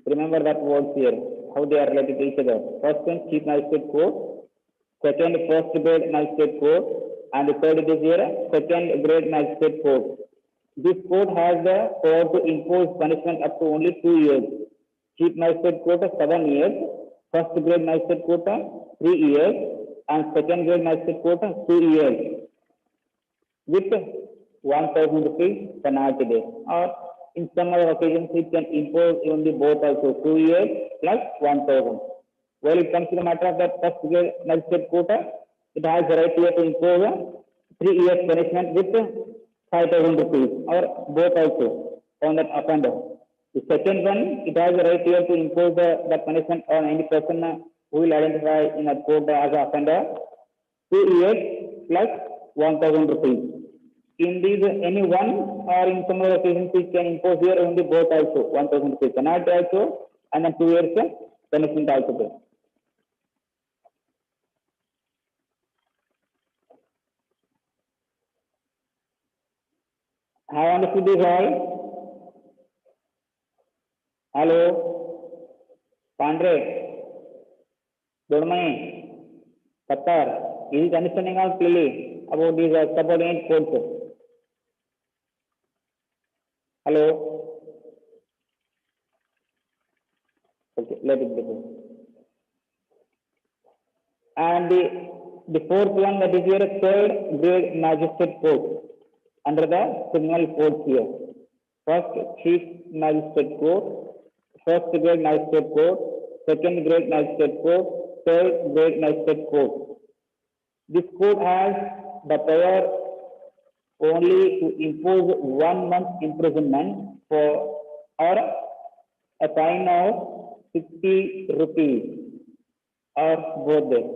Remember that words here, how they are related to each other. First one, Chief Magistrate Court, second, first grade magistrate court, and the third it is here second grade magistrate court. This court has the power to impose punishment up to only 2 years. Chief Magistrate Court 7 years, first grade magistrate court 3 years, and second grade magistrate court 2 years with 1,000 rupees penalty there. Or in some other occasions, it can impose even the both also 2 years plus 1,000. While it comes to the matter of the first grade magistrate court, it has the right here to impose a 3 years punishment with 5,000 rupees or both also on that offender. The second one, it has the right here to impose the punishment on any person who will identify in a court as an offender, 2 years plus 1,000 rupees. In these, any one or in some other occasions, it can impose here only both also, 1,000 rupees penalty also, and then 2 years punishment also there. Have understood this all? Hello? Pandre? Dodmai? Qatar? Is it understanding all clearly about these subordinate codes? Hello? Okay, let it begin. And the fourth one, that is your third grade magistrate court under the criminal code here. First, chief magistrate court, first grade magistrate court, second grade magistrate court, third grade magistrate court. This court has the power only to impose 1 month imprisonment for or a fine of 60 rupees or both there.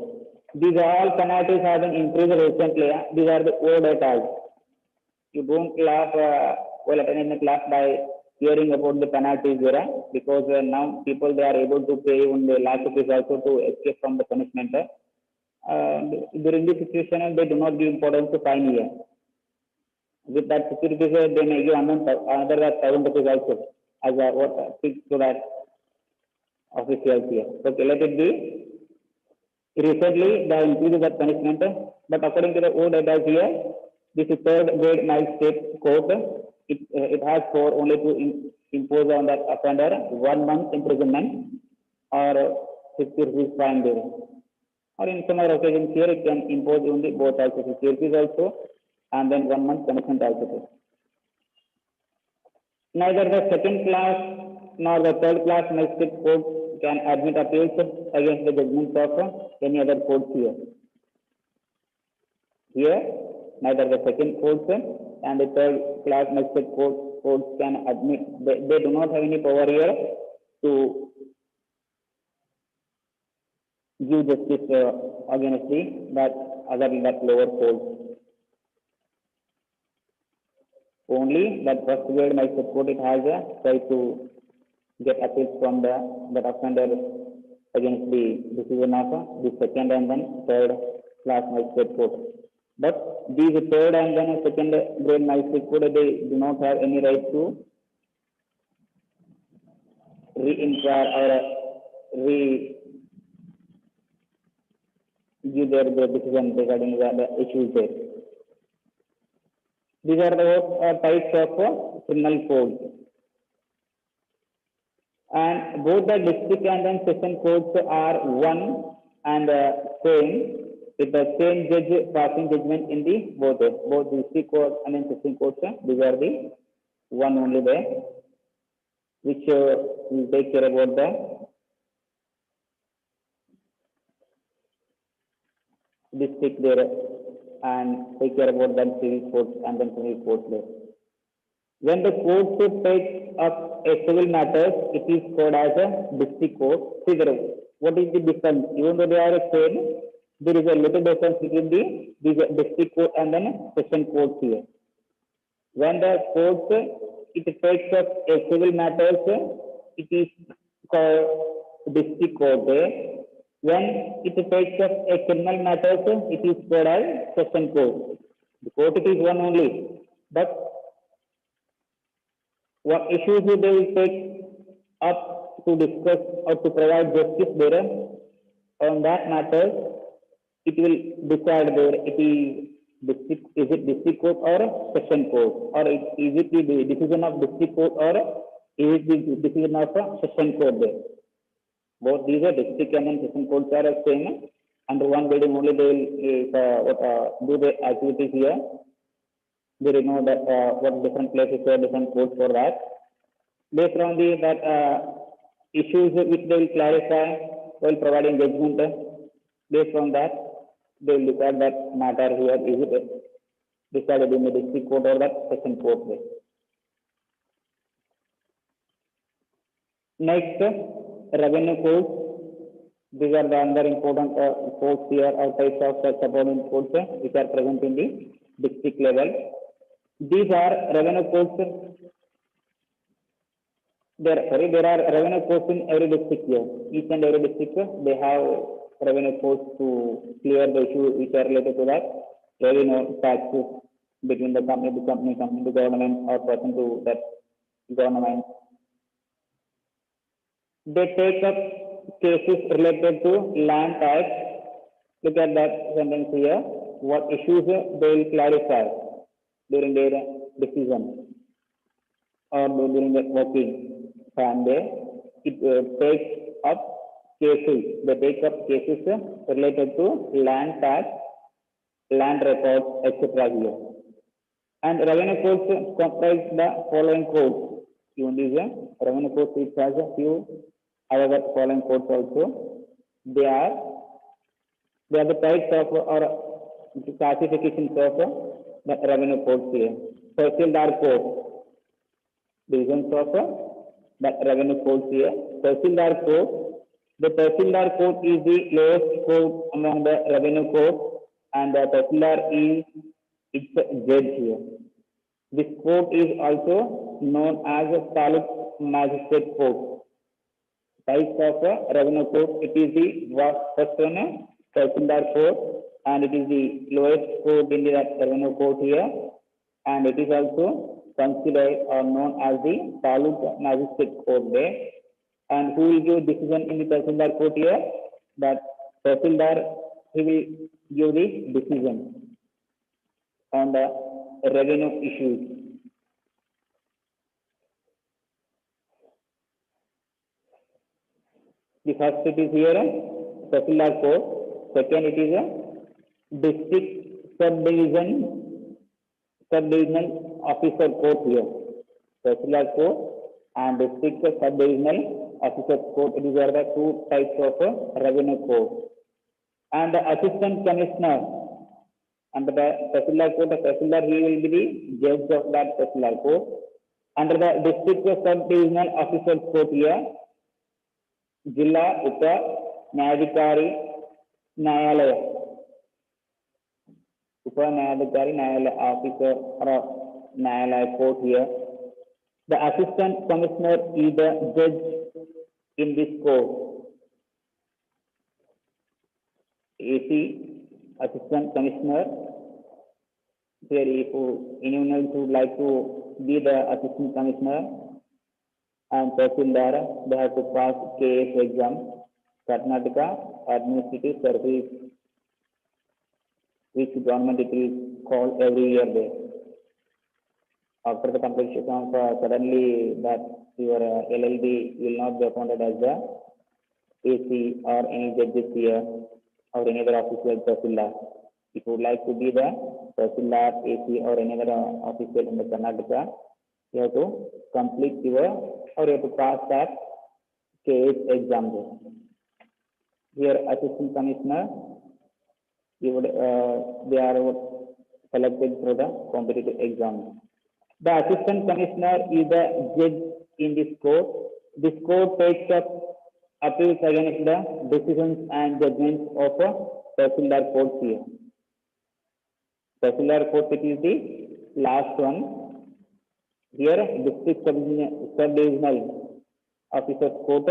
These all penalties have been increased recently. These are the old data. You don't laugh while attending the class by hearing about the penalties there, because now people, they are able to pay even the lakh rupees also to escape from the punishment. During this situation, they do not give importance to fine here. With that 50 rupees, they may give another 1,000 rupees also as a what fixed to that officials here. Okay, let it be. Recently, they have increased that punishment, but according to the old data here, this is third grade magistrate court. It has power only to impose on that offender 1 month imprisonment or 50 rupees fine there. Or in some other occasions here, it can impose only both also 50 rupees also and then 1 month punishment also. Neither the second class nor the third class magistrate court can admit appeals against the judgments of any other courts here. Here, neither the second court and the third class magistrate courts can admit, they do not have any power here to give justice against that other than that lower court. Only that first grade magistrate court, it has a right to get appeals from that offender against the decision of the second and then third class magistrate court. But these third and then second grade magistrate court, they do not have any right to re-inquire or give their decision regarding the issues there. These are the types of criminal code. And both the district and then session courts are one and same, with the same judge passing judgment in the both district court and then session courts. These are the one only there, which will take care about the district there and take care about the civil courts and then civil courts there. When the court takes up a civil matters, it is called as a district court. See there, what is the difference? Even though they are the same, there is a little difference between the district court and then session courts here. When the court it takes up a civil matters, it is called district court there. When it takes up a criminal matters, it is called as session court. The court it is one only, but what issues they will take up to discuss or to provide justice there, on that matter, it will decide there it is it district court or session court, or is it the decision of district court or is it the decision of a session court there. Both these are district and session courts are the same, under one building only they will do the activities here. They will know that what different places are different codes for that. Based on the that issues which they will clarify while providing judgment. Based on that, they will look at that matter here. Is it decided in the district court or that session court? Next, revenue codes. These are the other important codes here or types of subordinate codes which are present in the district level. These are revenue codes. There are revenue codes in every district here. Each and every district they have revenue codes to clear the issues which are related to that revenue taxes between the company to government, or person to that government. They take up cases related to land tax. Look at that sentence here. What issues they will clarify during their decision or during the working. And it takes up cases. They take up cases related to land tax, land records, etc. here. And revenue codes comprise the following codes. Even these revenue codes which has a few other following codes also. They are the types of or classifications of the revenue codes here. Tahsildar code. Divisions of the revenue codes here. Tahsildar code. The Tahsildar code is the lowest code among the revenue codes, and the Tahsildar is its judge here. This code is also known as a Taluk Magistrate code. Types of revenue code. It is the first one, Tahsildar code, and it is the lowest code in the revenue code here, and it is also considered or known as the Taluk Magistrate code there. And who will give decision in the Tahsildar court here? That Tahsildar, he will give the decision on the revenue issues. The first it is here Tahsildar court. Second it is a district subdivisional officer court here. Tahsildar court and district subdivisional officer code. These are the two types of revenue code. And the assistant commissioner under the Tahsildar code, the Tahsildar, he will be the judge of that Tahsildar code. Under the district subdivisional officer code here, Jilla Upa Nyadhikari Nyalaya. Upa Nyadhikari Nyalaya officer or Nyalaya court here. The assistant commissioner is the judge in this court. AC, assistant commissioner. Here, if anyone would like to be the assistant commissioner and Tahsildar, they have to pass KS exam, Karnataka Administrative Service, which government it is called every year there. After the completion of suddenly that your LLB will not be appointed as the AC or any judges here or any other official Tahsildar. If you would like to be the Tahsildar, AC or any other official in the Karnataka, you have to complete your or you have to pass that KH exam there. Here assistant commissioner, you would they are selected for the competitive exam. The assistant commissioner is the judge in this court. This court takes up appeals against the decisions and judgments of Tahsildar courts here. Tahsildar court, it is the last one. Here, district subdivisional officers court,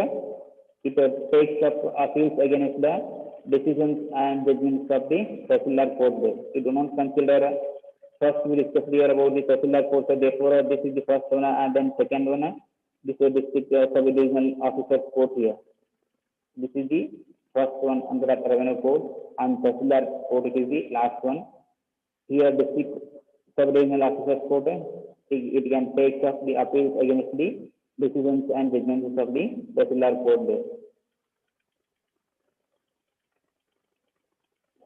it takes up appeals against the decisions and judgments of the Tahsildar court there. We do not consider. First, we discussed here about the Tahsildar court. Therefore, this is the first one, and then second one, this is district subdivisional officers court here. This is the first one under the revenue code, and Tahsildar court, it is the last one. Here, district subdivisional officers court, it can take up the appeals against the decisions and judgments of the Tahsildar court there.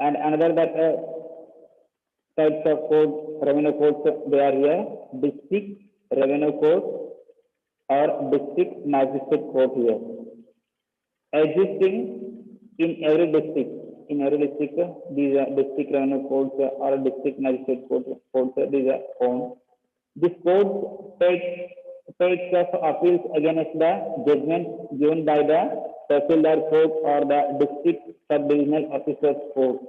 And another that types of code, revenue codes, they are here: district revenue code or district magistrate code here, existing in every district. In every district, these are district revenue codes or district magistrate codes. These are found. This code takes of appeals against the judgment given by the Tahsildar court or the district sub-divisional officers court.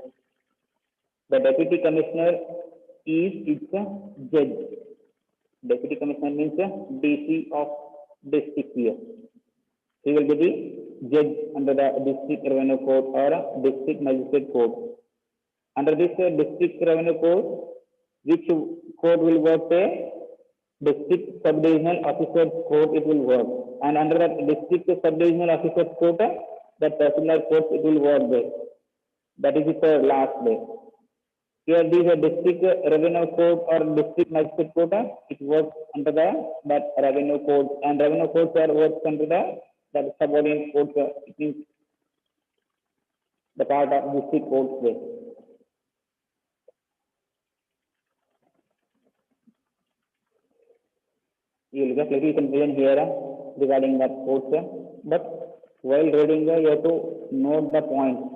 The deputy commissioner is its judge. Deputy commissioner means DC of district here. He will be the judge under the district revenue code or district magistrate code. Under this district revenue code, which code will work? District sub-divisional officers code it will work. And under that district sub-divisional officers code, the Tahsildar code it will work there. That is its last day. Here these are district revenue code or district magistrate code, it works under that revenue code, and revenue codes are works under that subordinate codes. It means the part of district codes there. You will get little confusion here regarding that codes, but while reading you have to note the points.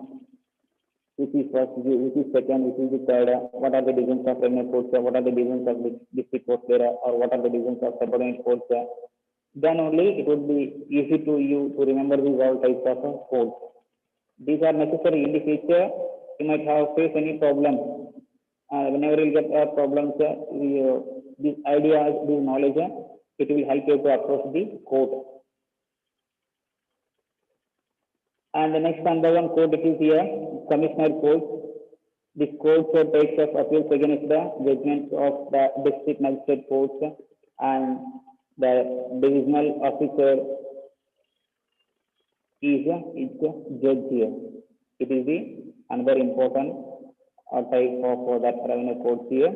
Which is first, which is second, which is the third, what are the divisions of revenue codes, what are the divisions of district codes there, or what are the divisions of subordinate codes. Then only it would be easy to you to remember these all types of codes. These are necessary. In the future, you might have faced any problem. Whenever you get problems, these ideas, this knowledge, it will help you to approach the code. And the next number one code it is here, commissioner code. This code takes of appeals against the judgments of the district magistrate courts, and the divisional officer is its judge here. It is the another important type of that revenue codes here.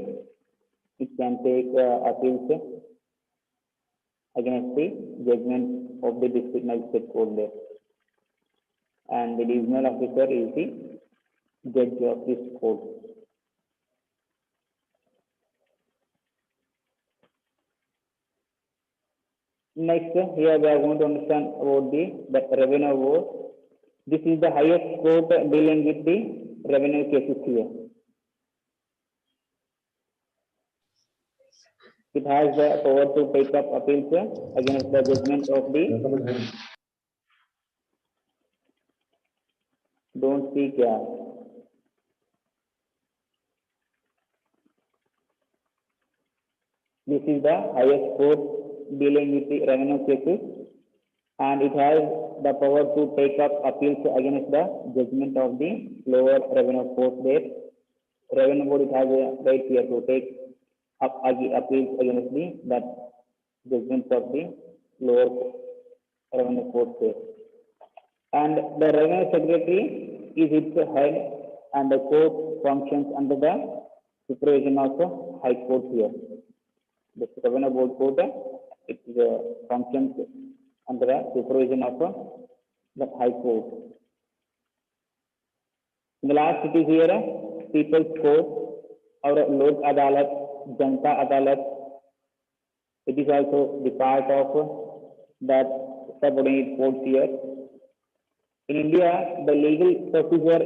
It can take appeals against the judgment of the district magistrate court there. And the divisional officer is the judge of this court. Next, here we are going to understand about the revenue award. This is the highest court dealing with the revenue cases here. It has the power to take up appeals against the judgment of the. Don't speak, yeah. This is the highest court dealing with the revenue cases, and it has the power to take up appeals against the judgment of the lower revenue court there. Revenue board it has a right here to take up appeals against that judgments of the lower revenue court there. And the revenue secretary is its head, and the court functions under the supervision of the high court here. The revenue board court it functions under the supervision of the high court. In the last it is here people's court or Lok Adalat, Janta Adalat. It is also the part of that subordinate courts here. In India, the legal procedure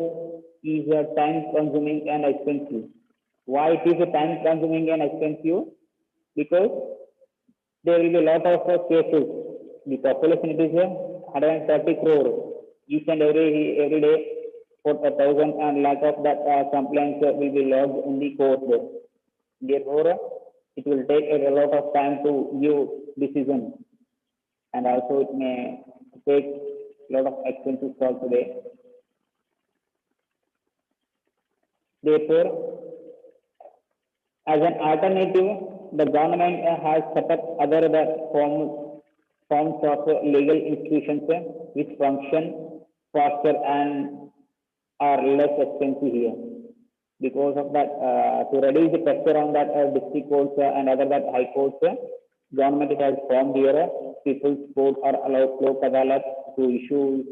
is time-consuming and expensive. Why it is time-consuming and expensive? Because there will be a lot of cases. The population it is 130 crore. Each and every day, for 1,000 and lakh of that complaints will be lodged in the court. Therefore, it will take a lot of time to give decision, and also it may take lot of expenses also there. Therefore, as an alternative, the government has set up other forms of legal institutions which function faster and are less expensive here. Because of that, to reduce the pressure on that district courts and other that high courts, government has formed here people's court or allowed Lok Adalat to issue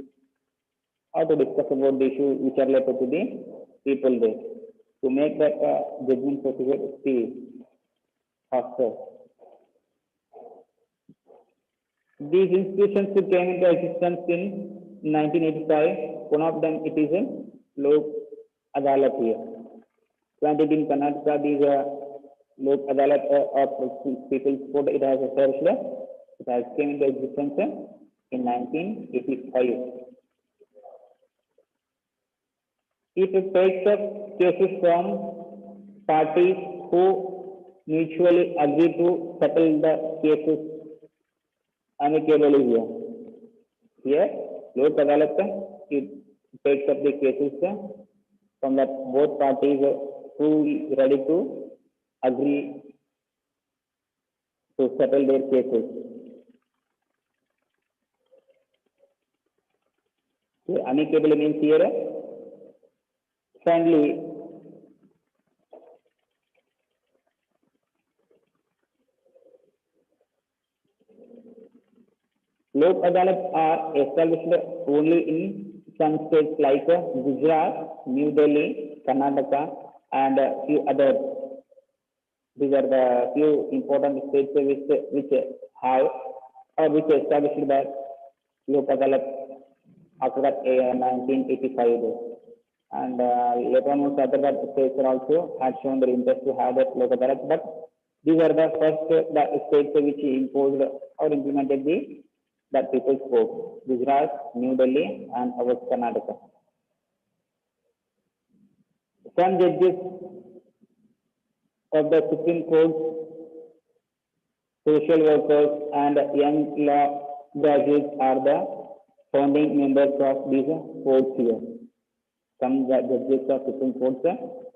or to discuss about the issues which are related to the people there to make that judgment procedure speed faster. These institutions came into existence in 1985. One of them it is a Lok Adalat here. Planted in Karnataka, these Lok Adalat of People's Court, it has established. It has came into existence in 1985. It takes up cases from parties who mutually agree to settle the cases amicably here. Here, Lok Adalat, it takes up the cases from that both parties who are ready to agree to settle their cases. Here, amicably means here friendly. Lok Adalat are established only in some states like Gujarat, New Delhi, Karnataka, and few others. These are the few important states which have or which established that Lok Adalat after that 1985. And later on, most other states also had shown their interest to have that Lok Adalat, but these are the first the states which imposed or implemented that People's Court: Gujarat, New Delhi, and our Karnataka. Some judges of the Supreme Court, social workers, and young law graduates are the founding members of these courts here. Some judges of Supreme Court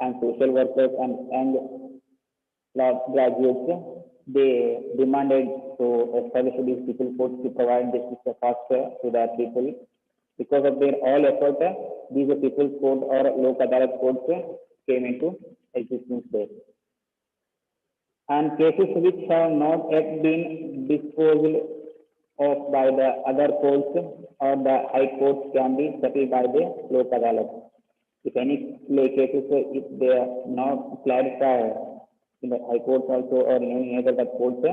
and social workers and young law graduates, they demanded to establish these people courts to provide justice faster to the people. Because of their all effort, these people's court or Lok Adalat courts came into existence there. And cases which have not yet been disposed of by the other courts or the high courts can be settled by the Lok Adalat. If any cases, if they are not clarified in the high courts also or in any other courts,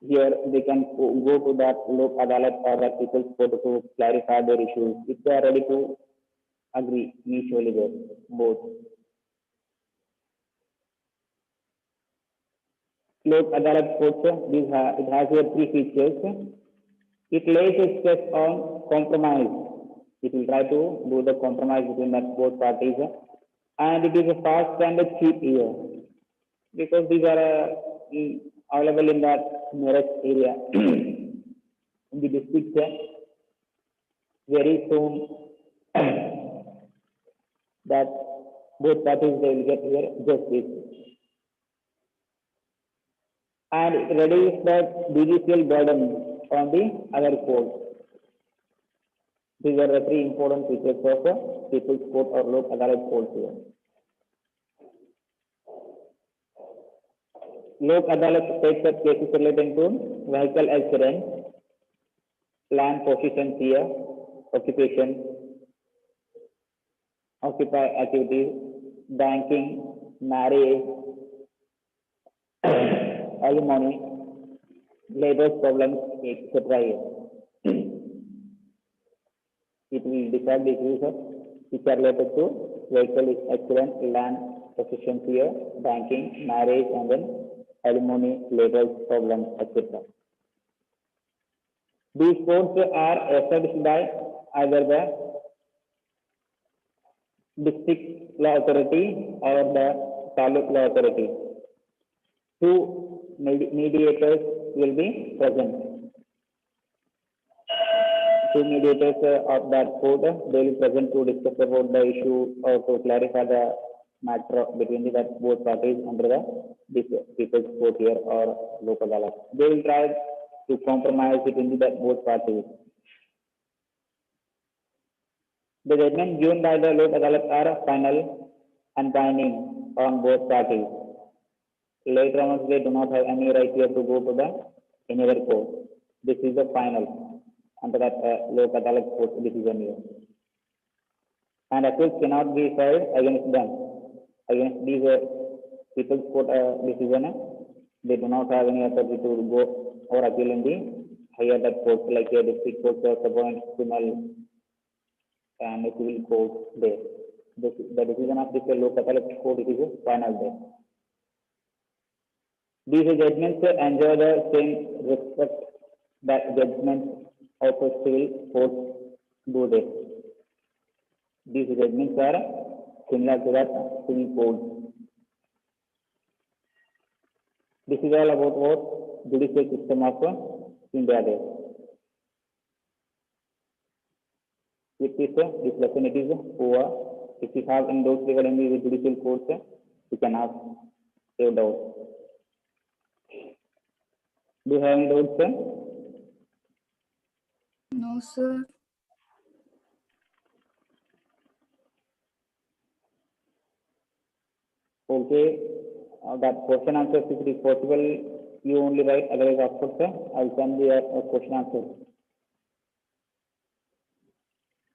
here they can go to that Lok Adalat or that People's Court to clarify their issues if they are ready to agree mutually there, both. Lok Adalat Court, it has here three features. It lays a stress on compromise. It will try to do the compromise between that both parties, and it is a fast and a cheap here because these are available in that nearest area in the district. Very soon that both parties they will get here justice, and it reduces the judicial burden on the other courts. These are the three important features of the People's Court or Lok Adalat court here. Lok Adalat takes up cases relating to vehicle accident, land possession here, occupation, occupy activities, banking, marriage, alimony, labor problems, etc. It will decide the issues which are related to vehicle accident, land possession here, banking, marriage, and then alimony, labor problems, etc. These courts are established by either the district law authority or the taluk law authority. Two mediators will be present. Two mediators of that court, they will present to discuss about the issue or to clarify the matter between that both parties under this People's Court here or Lok Adalat. They will try to compromise between that both parties. The judgment given by the Lok Adalat are final and binding on both parties. Later on, they do not have any right here to go to the any other court. This is the final under that Lok Adalat court decision here. and appeals cannot be filed against them. Against these people's court decision, they do not have any authority to go or appeal in the higher that court, like a district court, subordinate criminal, and a civil court there. The decision of this local court is final there. These judgments enjoy the same respect that judgments of a civil courts do there. These judgments are similar to that civil code. This is all about what judicial system of India there. With this lesson it is over. If you have any doubts regarding the judicial courts, you can ask your doubts. Do you have any doubts, sir? No, sir. Okay, that question answers, if it is possible, you only write, otherwise after, sir, I will send you a question answer.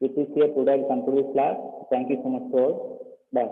With this here, today I will conclude this class. Thank you so much for all. Bye.